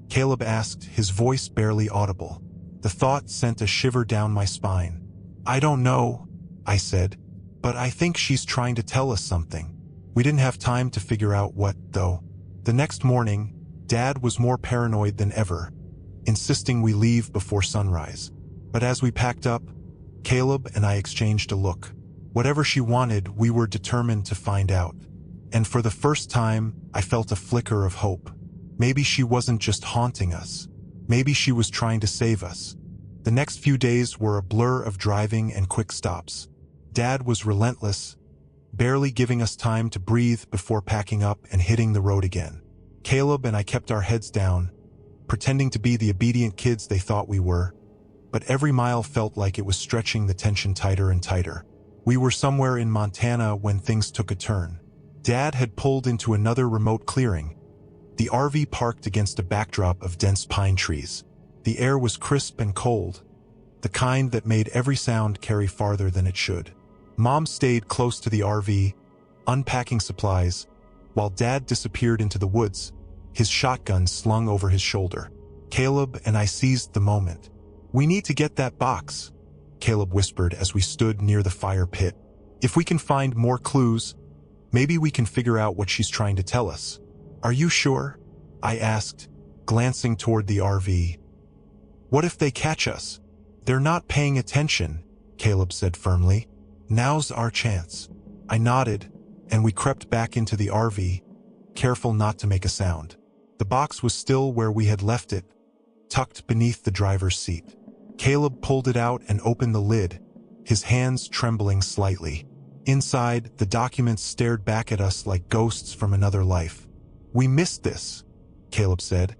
Caleb asked, his voice barely audible. The thought sent a shiver down my spine. "I don't know," I said, "but I think she's trying to tell us something." We didn't have time to figure out what, though. The next morning, Dad was more paranoid than ever, insisting we leave before sunrise. But as we packed up, Caleb and I exchanged a look. Whatever she wanted, we were determined to find out. And for the first time, I felt a flicker of hope. Maybe she wasn't just haunting us. Maybe she was trying to save us. The next few days were a blur of driving and quick stops. Dad was relentless, barely giving us time to breathe before packing up and hitting the road again. Caleb and I kept our heads down, pretending to be the obedient kids they thought we were, but every mile felt like it was stretching the tension tighter and tighter. We were somewhere in Montana when things took a turn. Dad had pulled into another remote clearing, the RV parked against a backdrop of dense pine trees. The air was crisp and cold, the kind that made every sound carry farther than it should. Mom stayed close to the RV, unpacking supplies, while Dad disappeared into the woods, his shotgun slung over his shoulder. Caleb and I seized the moment. "We need to get that box," Caleb whispered as we stood near the fire pit. "If we can find more clues, maybe we can figure out what she's trying to tell us." "Are you sure?" I asked, glancing toward the RV. "What if they catch us?" "They're not paying attention," Caleb said firmly. "Now's our chance." I nodded, and we crept back into the RV, careful not to make a sound. The box was still where we had left it, tucked beneath the driver's seat. Caleb pulled it out and opened the lid, his hands trembling slightly. Inside, the documents stared back at us like ghosts from another life. "We missed this," Caleb said,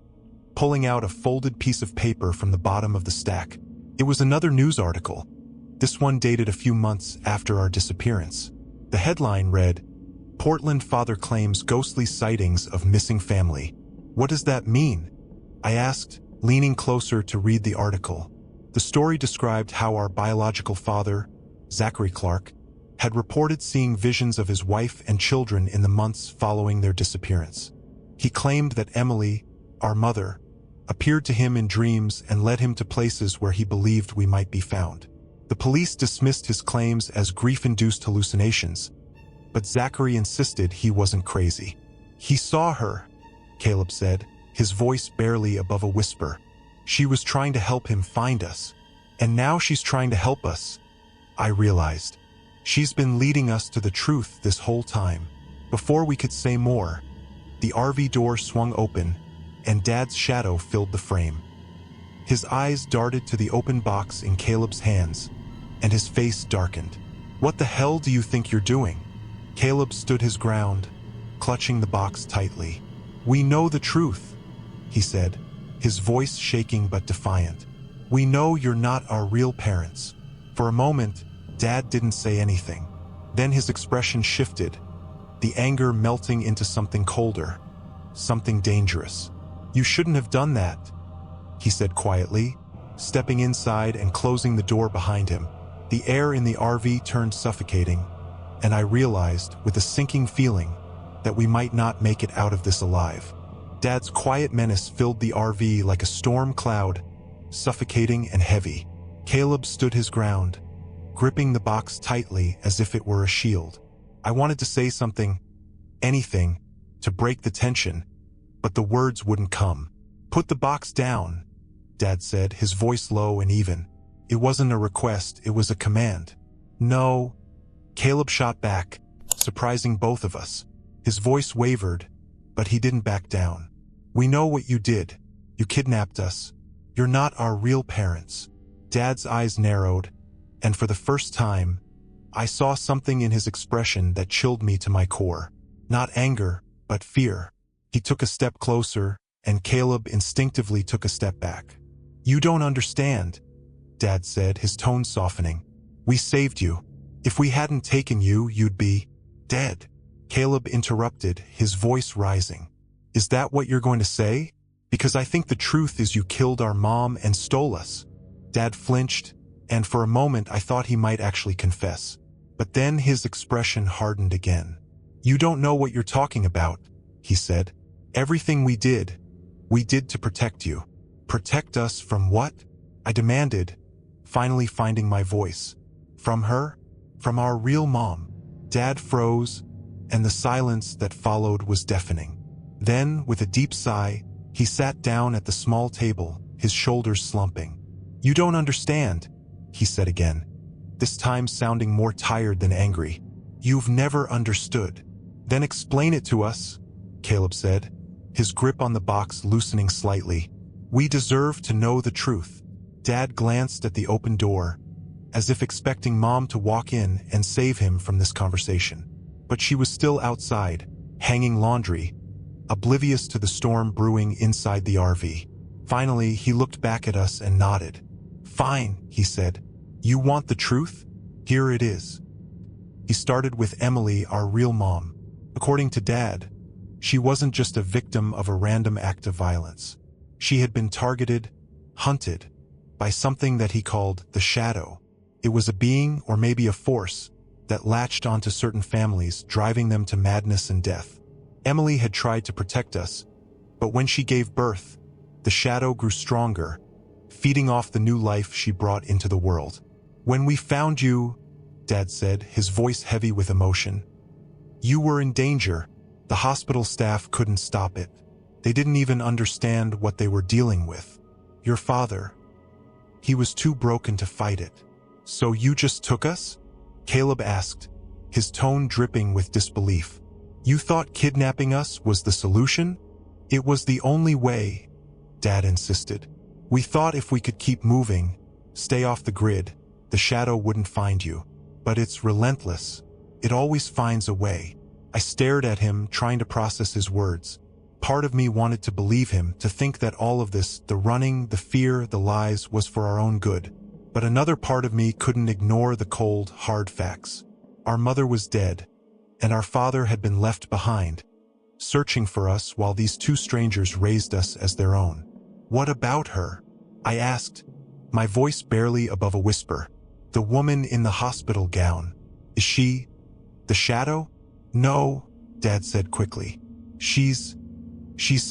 pulling out a folded piece of paper from the bottom of the stack. It was another news article, this one dated a few months after our disappearance. The headline read, "Portland Father Claims Ghostly Sightings of Missing Family." "What does that mean?" I asked, leaning closer to read the article. The story described how our biological father, Zachary Clark, had reported seeing visions of his wife and children in the months following their disappearance. He claimed that Emily, our mother, appeared to him in dreams and led him to places where he believed we might be found. The police dismissed his claims as grief-induced hallucinations, but Zachary insisted he wasn't crazy. "He saw her," Caleb said, his voice barely above a whisper. "She was trying to help him find us. And now she's trying to help us." I realized. She's been leading us to the truth this whole time. Before we could say more, the RV door swung open, and Dad's shadow filled the frame. His eyes darted to the open box in Caleb's hands, and his face darkened. "What the hell do you think you're doing?" Caleb stood his ground, clutching the box tightly. "We know the truth," he said, his voice shaking but defiant. "We know you're not our real parents." For a moment, Dad didn't say anything. Then his expression shifted, the anger melting into something colder, something dangerous. "You shouldn't have done that," he said quietly, stepping inside and closing the door behind him. The air in the RV turned suffocating, and I realized, with a sinking feeling, that we might not make it out of this alive. Dad's quiet menace filled the RV like a storm cloud, suffocating and heavy. Caleb stood his ground, gripping the box tightly as if it were a shield. I wanted to say something, anything, to break the tension, but the words wouldn't come. "Put the box down," Dad said, his voice low and even. It wasn't a request, it was a command. "No," Caleb shot back, surprising both of us. His voice wavered, but he didn't back down. "We know what you did. You kidnapped us. You're not our real parents." Dad's eyes narrowed, and for the first time, I saw something in his expression that chilled me to my core. Not anger, but fear. He took a step closer, and Caleb instinctively took a step back. "You don't understand," Dad said, his tone softening. "We saved you. If we hadn't taken you, you'd be dead." Caleb interrupted, his voice rising. "Is that what you're going to say? Because I think the truth is you killed our mom and stole us." Dad flinched, and for a moment I thought he might actually confess. But then his expression hardened again. "You don't know what you're talking about," he said. "Everything we did to protect you." "Protect us from what?" I demanded, finally finding my voice. "From her? From our real mom." Dad froze, and the silence that followed was deafening. Then, with a deep sigh, he sat down at the small table, his shoulders slumping. "You don't understand," he said again, this time sounding more tired than angry. "You've never understood." "Then explain it to us," Caleb said, his grip on the box loosening slightly. "We deserve to know the truth." Dad glanced at the open door, as if expecting Mom to walk in and save him from this conversation. But she was still outside, hanging laundry, oblivious to the storm brewing inside the RV. Finally, he looked back at us and nodded. "Fine," he said. "You want the truth? Here it is." He started with Emily, our real mom. According to Dad, she wasn't just a victim of a random act of violence. She had been targeted, hunted by something that he called the shadow. It was a being, or maybe a force, that latched onto certain families, driving them to madness and death. Emily had tried to protect us, but when she gave birth, the shadow grew stronger, feeding off the new life she brought into the world. "When we found you," Dad said, his voice heavy with emotion, "you were in danger. The hospital staff couldn't stop it. They didn't even understand what they were dealing with. Your father, he was too broken to fight it. So you just took us?" Caleb asked, his tone dripping with disbelief. "You thought kidnapping us was the solution?" "It was the only way," Dad insisted. "We thought if we could keep moving, stay off the grid, the shadow wouldn't find you. But it's relentless. It always finds a way." I stared at him, trying to process his words. Part of me wanted to believe him, to think that all of this, the running, the fear, the lies, was for our own good. But another part of me couldn't ignore the cold, hard facts. Our mother was dead, and our father had been left behind, searching for us while these two strangers raised us as their own. "What about her?" I asked, my voice barely above a whisper. "The woman in the hospital gown. Is she the shadow?" "No," Dad said quickly. She's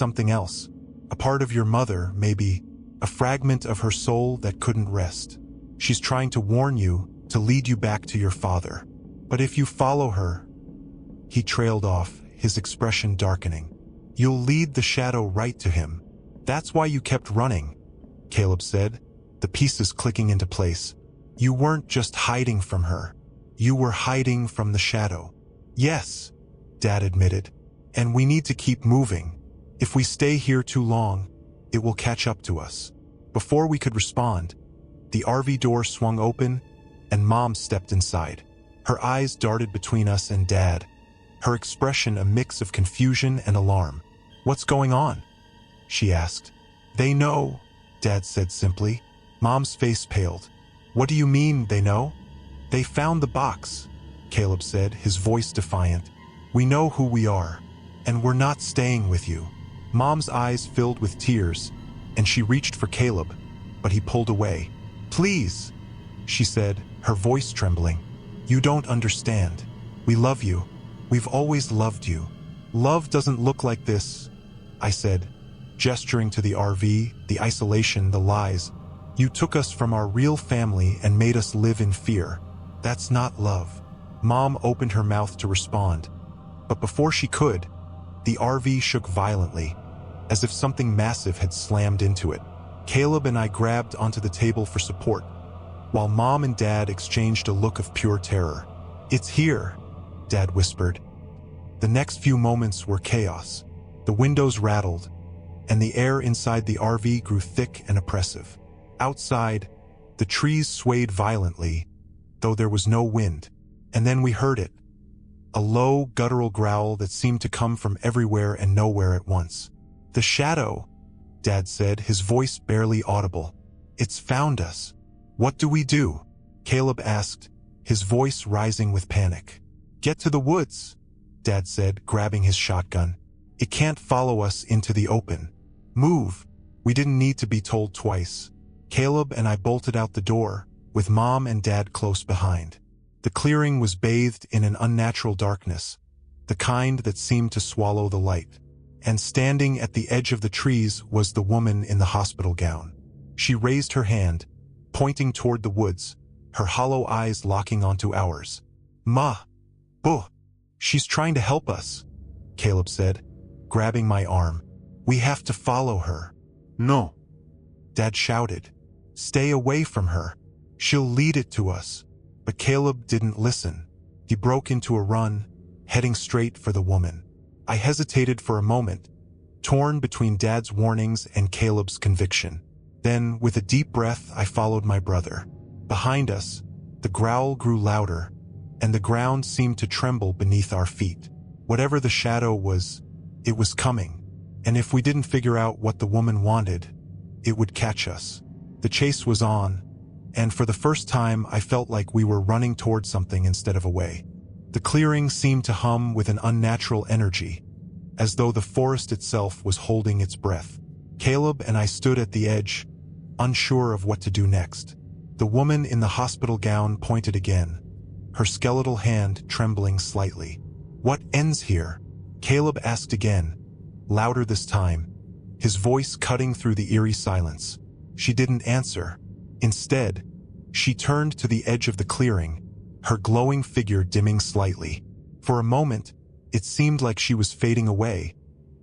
something else. A part of your mother, maybe. A fragment of her soul that couldn't rest. She's trying to warn you, to lead you back to your father. But if you follow her..." He trailed off, his expression darkening. "You'll lead the shadow right to him. That's why you kept running," Caleb said, the pieces clicking into place. "You weren't just hiding from her. You were hiding from the shadow." "Yes," Dad admitted, "and we need to keep moving. If we stay here too long, it will catch up to us." Before we could respond, the RV door swung open, and Mom stepped inside. Her eyes darted between us and Dad, her expression a mix of confusion and alarm. "What's going on?" she asked. "They know," Dad said simply. Mom's face paled. "What do you mean, they know?" "They found the box," Caleb said, his voice defiant. "We know who we are, and we're not staying with you." Mom's eyes filled with tears, and she reached for Caleb, but he pulled away. "Please," she said, her voice trembling. "You don't understand. We love you. We've always loved you." "Love doesn't look like this," I said, gesturing to the RV, the isolation, the lies. "You took us from our real family and made us live in fear. That's not love." Mom opened her mouth to respond, but before she could, the RV shook violently, as if something massive had slammed into it. Caleb and I grabbed onto the table for support, while Mom and Dad exchanged a look of pure terror. "It's here," Dad whispered. The next few moments were chaos. The windows rattled, and the air inside the RV grew thick and oppressive. Outside, the trees swayed violently, though there was no wind. And then we heard it. A low, guttural growl that seemed to come from everywhere and nowhere at once. "The shadow," Dad said, his voice barely audible. "It's found us." "What do we do?" Caleb asked, his voice rising with panic. "Get to the woods," Dad said, grabbing his shotgun. "It can't follow us into the open. Move." We didn't need to be told twice. Caleb and I bolted out the door, with Mom and Dad close behind. The clearing was bathed in an unnatural darkness, the kind that seemed to swallow the light. And standing at the edge of the trees was the woman in the hospital gown. She raised her hand, pointing toward the woods, her hollow eyes locking onto ours. "Ma, buh, she's trying to help us," Caleb said, grabbing my arm. "We have to follow her." No. Dad shouted. "Stay away from her. She'll lead it to us." But Caleb didn't listen. He broke into a run, heading straight for the woman. I hesitated for a moment, torn between Dad's warnings and Caleb's conviction. Then, with a deep breath, I followed my brother. Behind us, the growl grew louder, and the ground seemed to tremble beneath our feet. Whatever the shadow was, it was coming, and if we didn't figure out what the woman wanted, it would catch us. The chase was on, and for the first time I felt like we were running toward something instead of away. The clearing seemed to hum with an unnatural energy, as though the forest itself was holding its breath. Caleb and I stood at the edge, unsure of what to do next. The woman in the hospital gown pointed again, her skeletal hand trembling slightly. "What ends here?" Caleb asked again, louder this time, his voice cutting through the eerie silence. She didn't answer. Instead, she turned to the edge of the clearing, her glowing figure dimming slightly. For a moment, it seemed like she was fading away,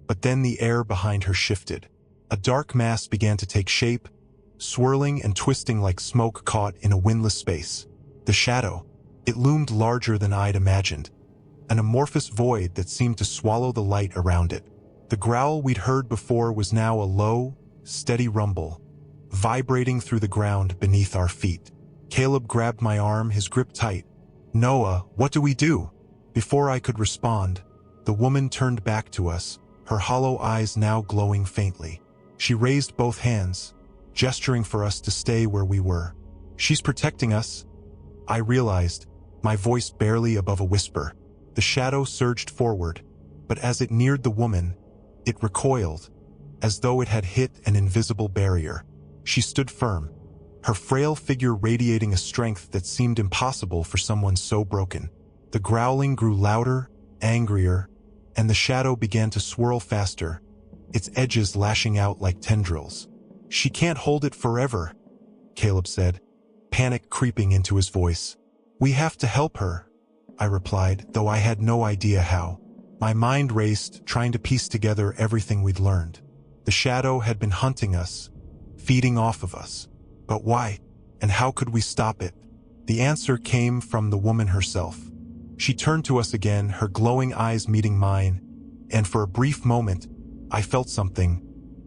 but then the air behind her shifted. A dark mass began to take shape, swirling and twisting like smoke caught in a windless space. The shadow, it loomed larger than I'd imagined, an amorphous void that seemed to swallow the light around it. The growl we'd heard before was now a low, steady rumble, vibrating through the ground beneath our feet. Caleb grabbed my arm, his grip tight. "Noah, what do we do?" Before I could respond, the woman turned back to us, her hollow eyes now glowing faintly. She raised both hands, gesturing for us to stay where we were. "She's protecting us," I realized, my voice barely above a whisper. The shadow surged forward, but as it neared the woman, it recoiled, as though it had hit an invisible barrier. She stood firm, her frail figure radiating a strength that seemed impossible for someone so broken. The growling grew louder, angrier, and the shadow began to swirl faster, its edges lashing out like tendrils. "She can't hold it forever," Caleb said, panic creeping into his voice. "We have to help her," I replied, though I had no idea how. My mind raced, trying to piece together everything we'd learned. The shadow had been hunting us, feeding off of us. But why? And how could we stop it? The answer came from the woman herself. She turned to us again, her glowing eyes meeting mine, and for a brief moment, I felt something,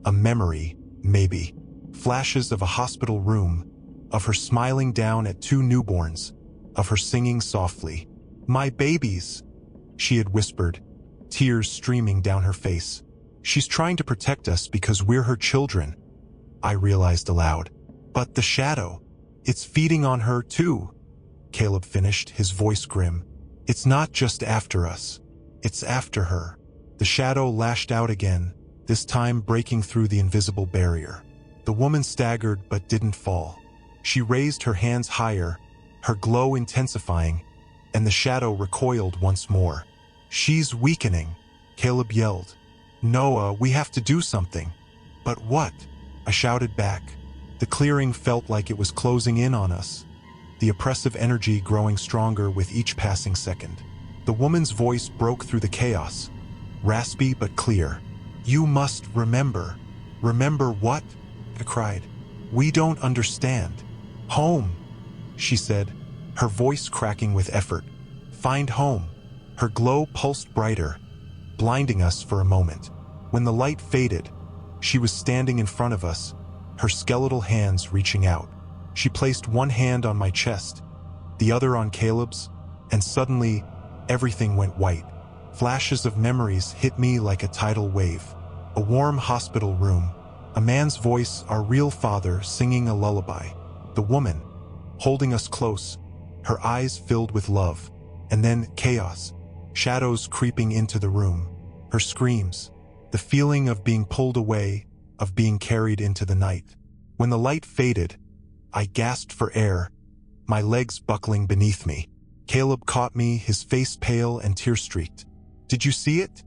a memory, maybe. Flashes of a hospital room, of her smiling down at two newborns, of her singing softly. "My babies," she had whispered, tears streaming down her face. "She's trying to protect us because we're her children," I realized aloud. "But the shadow, it's feeding on her too," Caleb finished, his voice grim. "It's not just after us, it's after her." The shadow lashed out again, this time breaking through the invisible barrier. The woman staggered but didn't fall. She raised her hands higher, her glow intensifying, and the shadow recoiled once more. "She's weakening," Caleb yelled. "Noah, we have to do something." "But what?" I shouted back. The clearing felt like it was closing in on us, the oppressive energy growing stronger with each passing second. The woman's voice broke through the chaos, raspy but clear. "You must remember." "Remember what?" I cried. "We don't understand." "Home," she said, her voice cracking with effort. "Find home." Her glow pulsed brighter, blinding us for a moment. When the light faded, she was standing in front of us, her skeletal hands reaching out. She placed one hand on my chest, the other on Caleb's, and suddenly, everything went white. Flashes of memories hit me like a tidal wave. A warm hospital room, a man's voice, our real father singing a lullaby. The woman, holding us close, her eyes filled with love. And then chaos, shadows creeping into the room, her screams, the feeling of being pulled away, of being carried into the night. When the light faded, I gasped for air, my legs buckling beneath me. Caleb caught me, his face pale and tear-streaked. "Did you see it?"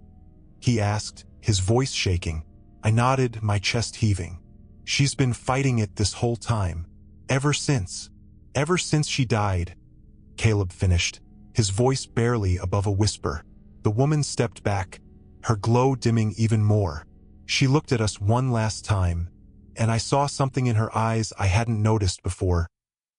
he asked, his voice shaking. I nodded, my chest heaving. "She's been fighting it this whole time. Ever since she died," Caleb finished, his voice barely above a whisper. The woman stepped back, her glow dimming even more. She looked at us one last time, and I saw something in her eyes I hadn't noticed before.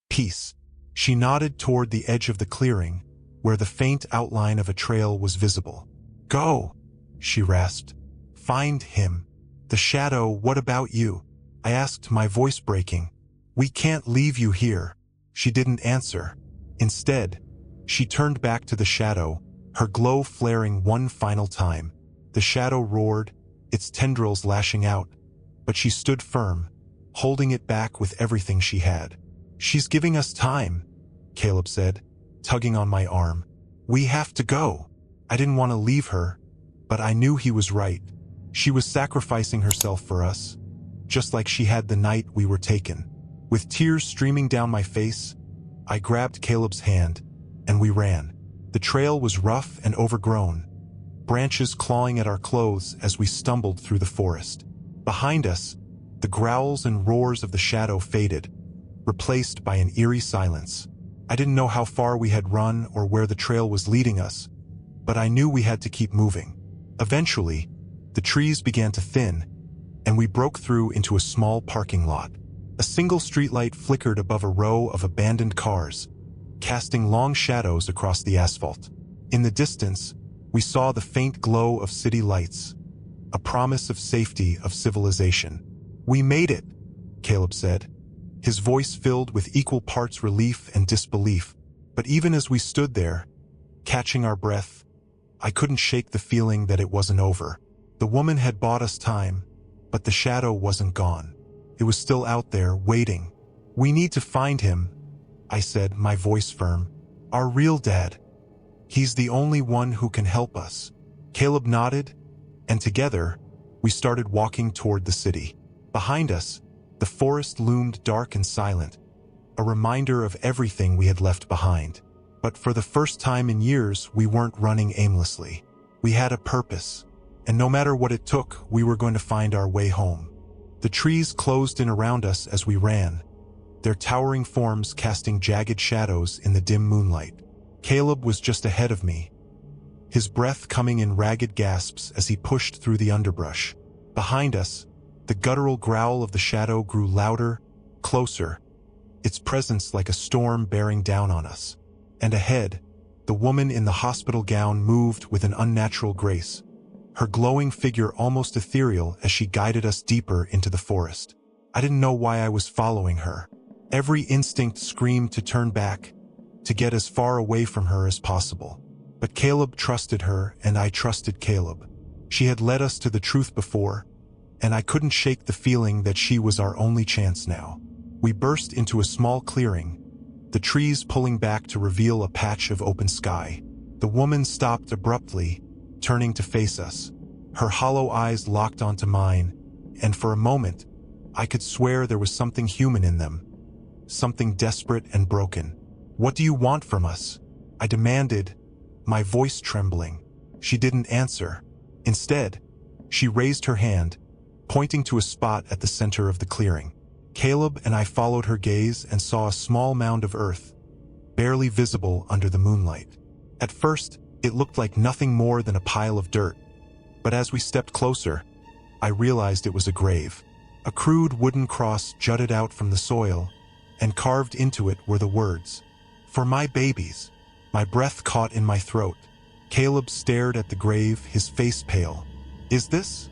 Peace. She nodded toward the edge of the clearing, where the faint outline of a trail was visible. "Go," she rasped. "Find him." "The shadow, what about you?" I asked, my voice breaking. "We can't leave you here." She didn't answer. Instead, she turned back to the shadow, her glow flaring one final time. The shadow roared, its tendrils lashing out, but she stood firm, holding it back with everything she had. "She's giving us time," Caleb said, tugging on my arm. "We have to go." I didn't want to leave her, but I knew he was right. She was sacrificing herself for us, just like she had the night we were taken. With tears streaming down my face, I grabbed Caleb's hand, and we ran. The trail was rough and overgrown, branches clawing at our clothes as we stumbled through the forest. Behind us, the growls and roars of the shadow faded, replaced by an eerie silence. I didn't know how far we had run or where the trail was leading us, but I knew we had to keep moving. Eventually, the trees began to thin, and we broke through into a small parking lot. A single streetlight flickered above a row of abandoned cars, casting long shadows across the asphalt. In the distance, we saw the faint glow of city lights, a promise of safety, of civilization. "We made it," Caleb said, his voice filled with equal parts relief and disbelief. But even as we stood there, catching our breath, I couldn't shake the feeling that it wasn't over. The woman had bought us time, but the shadow wasn't gone. It was still out there, waiting. "We need to find him," I said, my voice firm. "Our real dad. He's the only one who can help us." Caleb nodded, and together, we started walking toward the city. Behind us, the forest loomed dark and silent, a reminder of everything we had left behind. But for the first time in years, we weren't running aimlessly. We had a purpose, and no matter what it took, we were going to find our way home. The trees closed in around us as we ran, their towering forms casting jagged shadows in the dim moonlight. Caleb was just ahead of me, his breath coming in ragged gasps as he pushed through the underbrush. Behind us, the guttural growl of the shadow grew louder, closer, its presence like a storm bearing down on us. And ahead, the woman in the hospital gown moved with an unnatural grace, her glowing figure almost ethereal as she guided us deeper into the forest. I didn't know why I was following her. Every instinct screamed to turn back, to get as far away from her as possible. But Caleb trusted her, and I trusted Caleb. She had led us to the truth before, and I couldn't shake the feeling that she was our only chance now. We burst into a small clearing, the trees pulling back to reveal a patch of open sky. The woman stopped abruptly, turning to face us. Her hollow eyes locked onto mine, and for a moment, I could swear there was something human in them, something desperate and broken. "What do you want from us?" I demanded, my voice trembling. She didn't answer. Instead, she raised her hand, pointing to a spot at the center of the clearing. Caleb and I followed her gaze and saw a small mound of earth, barely visible under the moonlight. At first, it looked like nothing more than a pile of dirt, but as we stepped closer, I realized it was a grave. A crude wooden cross jutted out from the soil, and carved into it were the words, "For my babies." My breath caught in my throat. Caleb stared at the grave, his face pale. "Is this?"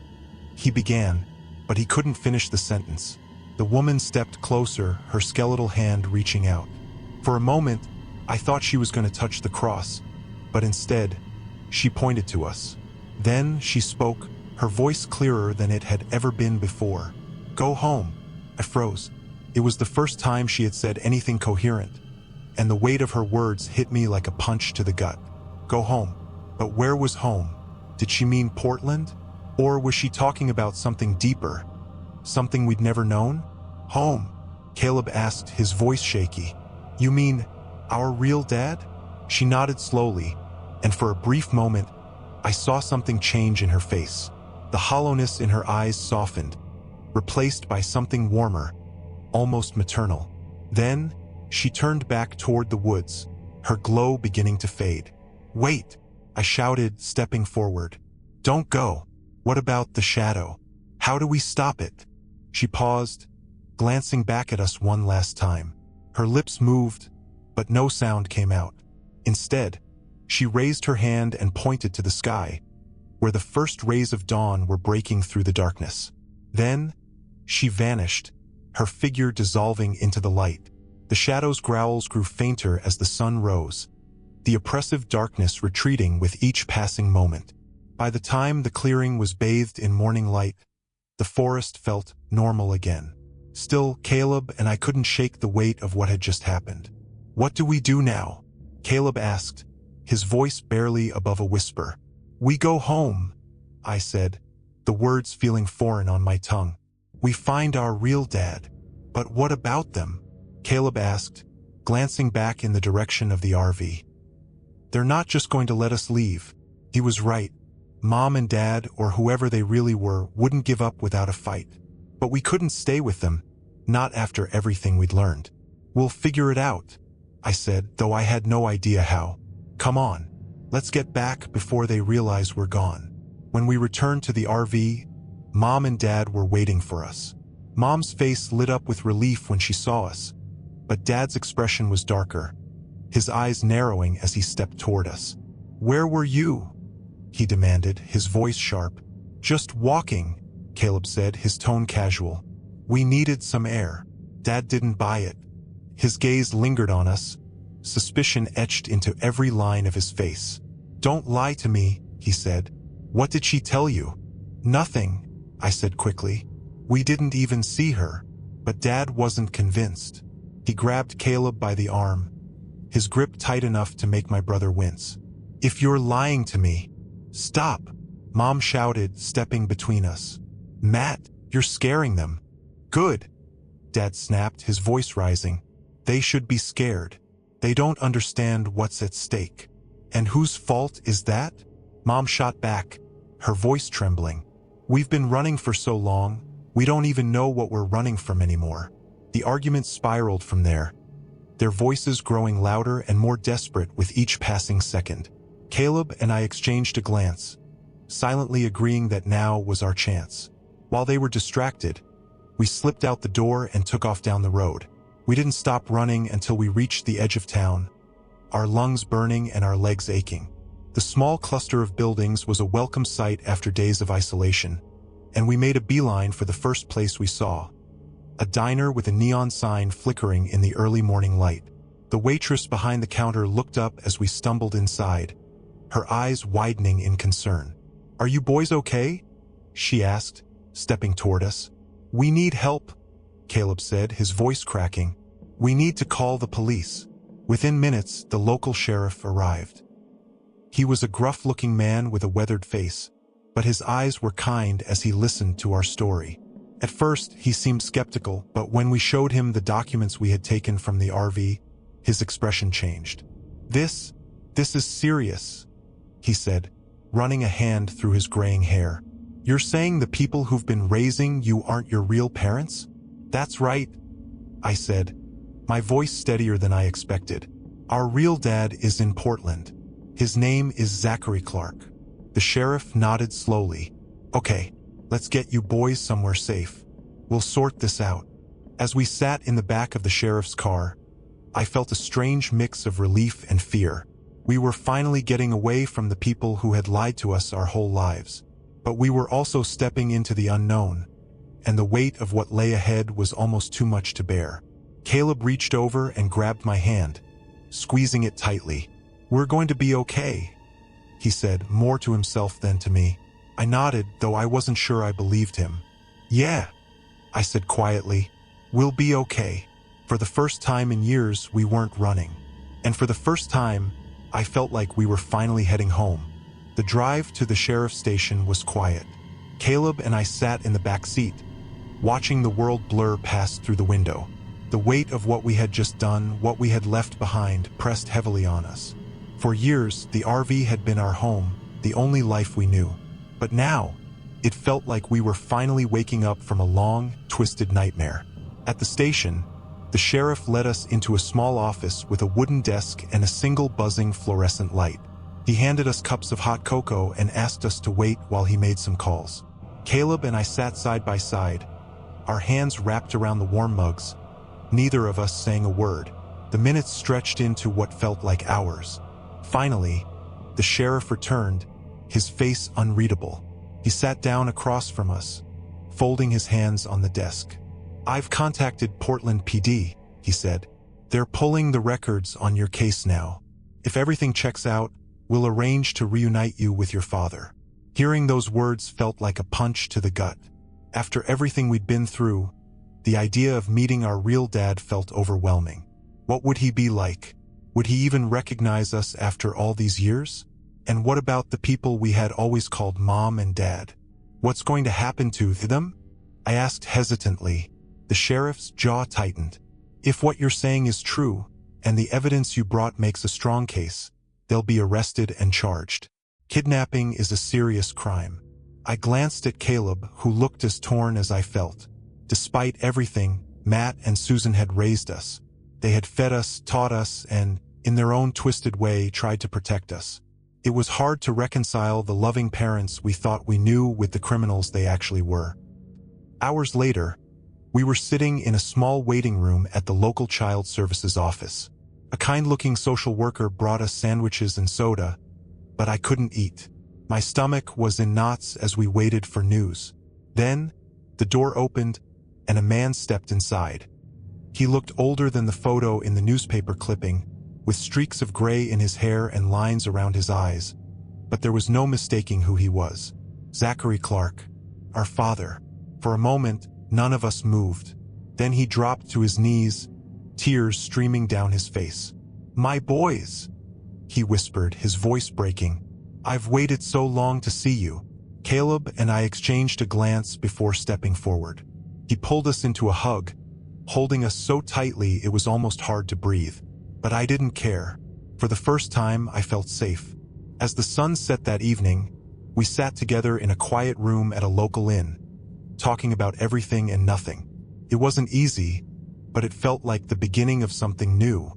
he began, but he couldn't finish the sentence. The woman stepped closer, her skeletal hand reaching out. For a moment, I thought she was going to touch the cross, but instead, she pointed to us. Then she spoke, her voice clearer than it had ever been before. "Go home." I froze. It was the first time she had said anything coherent, and the weight of her words hit me like a punch to the gut. Go home. But where was home? Did she mean Portland? Or was she talking about something deeper? Something we'd never known? "Home?" Caleb asked, his voice shaky. "You mean our real dad?" She nodded slowly, and for a brief moment, I saw something change in her face. The hollowness in her eyes softened, replaced by something warmer, almost maternal. Then, she turned back toward the woods, her glow beginning to fade. "Wait!" I shouted, stepping forward. "Don't go. What about the shadow? How do we stop it?" She paused, glancing back at us one last time. Her lips moved, but no sound came out. Instead, she raised her hand and pointed to the sky, where the first rays of dawn were breaking through the darkness. Then, she vanished, her figure dissolving into the light. The shadow's growls grew fainter as the sun rose, the oppressive darkness retreating with each passing moment. By the time the clearing was bathed in morning light, the forest felt normal again. Still, Caleb and I couldn't shake the weight of what had just happened. "What do we do now?" Caleb asked, his voice barely above a whisper. "We go home," I said, the words feeling foreign on my tongue. We find our real dad. But what about them? Caleb asked, glancing back in the direction of the RV. They're not just going to let us leave. He was right. Mom and Dad, or whoever they really were, wouldn't give up without a fight. But we couldn't stay with them, not after everything we'd learned. We'll figure it out, I said, though I had no idea how. Come on, let's get back before they realize we're gone. When we returned to the RV, Mom and Dad were waiting for us. Mom's face lit up with relief when she saw us, but Dad's expression was darker, his eyes narrowing as he stepped toward us. Where were you? He demanded, his voice sharp. Just walking, Caleb said, his tone casual. We needed some air. Dad didn't buy it. His gaze lingered on us, suspicion etched into every line of his face. Don't lie to me, he said. What did she tell you? Nothing, I said quickly. We didn't even see her, but Dad wasn't convinced. He grabbed Caleb by the arm, his grip tight enough to make my brother wince. If you're lying to me, stop, Mom shouted, stepping between us. Matt, you're scaring them. Good, Dad snapped, his voice rising. They should be scared. They don't understand what's at stake. And whose fault is that? Mom shot back, her voice trembling. We've been running for so long, we don't even know what we're running from anymore. The argument spiraled from there, their voices growing louder and more desperate with each passing second. Caleb and I exchanged a glance, silently agreeing that now was our chance. While they were distracted, we slipped out the door and took off down the road. We didn't stop running until we reached the edge of town, our lungs burning and our legs aching. The small cluster of buildings was a welcome sight after days of isolation, and we made a beeline for the first place we saw. A diner with a neon sign flickering in the early morning light. The waitress behind the counter looked up as we stumbled inside, her eyes widening in concern. Are you boys okay? She asked, stepping toward us. We need help, Caleb said, his voice cracking. We need to call the police. Within minutes, the local sheriff arrived. He was a gruff-looking man with a weathered face, but his eyes were kind as he listened to our story. At first, he seemed skeptical, but when we showed him the documents we had taken from the RV, his expression changed. This is serious, he said, running a hand through his graying hair. You're saying the people who've been raising you aren't your real parents? That's right, I said, my voice steadier than I expected. Our real dad is in Portland. His name is Zachary Clark. The sheriff nodded slowly. Okay, let's get you boys somewhere safe. We'll sort this out. As we sat in the back of the sheriff's car, I felt a strange mix of relief and fear. We were finally getting away from the people who had lied to us our whole lives. But we were also stepping into the unknown, and the weight of what lay ahead was almost too much to bear. Caleb reached over and grabbed my hand, squeezing it tightly. We're going to be okay, he said, more to himself than to me. I nodded, though I wasn't sure I believed him. Yeah, I said quietly. We'll be okay. For the first time in years, we weren't running. And for the first time, I felt like we were finally heading home. The drive to the sheriff's station was quiet. Caleb and I sat in the back seat, watching the world blur past through the window. The weight of what we had just done, what we had left behind, pressed heavily on us. For years, the RV had been our home, the only life we knew. But now, it felt like we were finally waking up from a long, twisted nightmare. At the station, the sheriff led us into a small office with a wooden desk and a single buzzing fluorescent light. He handed us cups of hot cocoa and asked us to wait while he made some calls. Caleb and I sat side by side, our hands wrapped around the warm mugs, neither of us saying a word. The minutes stretched into what felt like hours. Finally, the sheriff returned, his face unreadable. He sat down across from us, folding his hands on the desk. I've contacted Portland PD, he said. They're pulling the records on your case now. If everything checks out, we'll arrange to reunite you with your father. Hearing those words felt like a punch to the gut. After everything we'd been through, the idea of meeting our real dad felt overwhelming. What would he be like? Would he even recognize us after all these years? And what about the people we had always called Mom and Dad? What's going to happen to them? I asked hesitantly. The sheriff's jaw tightened. If what you're saying is true, and the evidence you brought makes a strong case, they'll be arrested and charged. Kidnapping is a serious crime. I glanced at Caleb, who looked as torn as I felt. Despite everything, Matt and Susan had raised us. They had fed us, taught us, and, in their own twisted way, tried to protect us. It was hard to reconcile the loving parents we thought we knew with the criminals they actually were. Hours later, we were sitting in a small waiting room at the local child services office. A kind-looking social worker brought us sandwiches and soda, but I couldn't eat. My stomach was in knots as we waited for news. Then, the door opened, and a man stepped inside. He looked older than the photo in the newspaper clipping, with streaks of gray in his hair and lines around his eyes. But there was no mistaking who he was. Zachary Clark, our father. For a moment, none of us moved. Then he dropped to his knees, tears streaming down his face. "My boys," he whispered, his voice breaking. "I've waited so long to see you." Caleb and I exchanged a glance before stepping forward. He pulled us into a hug, holding us so tightly it was almost hard to breathe. But I didn't care. For the first time, I felt safe. As the sun set that evening, we sat together in a quiet room at a local inn, talking about everything and nothing. It wasn't easy, but it felt like the beginning of something new,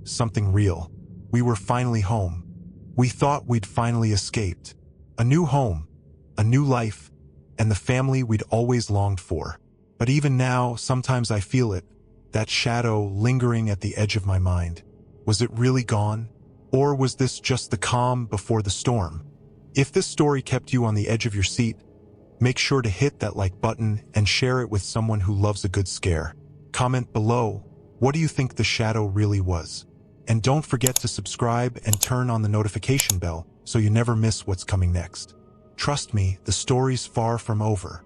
something real. We were finally home. We thought we'd finally escaped. A new home, a new life, and the family we'd always longed for. But even now, sometimes I feel it, that shadow lingering at the edge of my mind. Was it really gone? Or was this just the calm before the storm? If this story kept you on the edge of your seat, make sure to hit that like button and share it with someone who loves a good scare. Comment below, what do you think the shadow really was? And don't forget to subscribe and turn on the notification bell so you never miss what's coming next. Trust me, the story's far from over.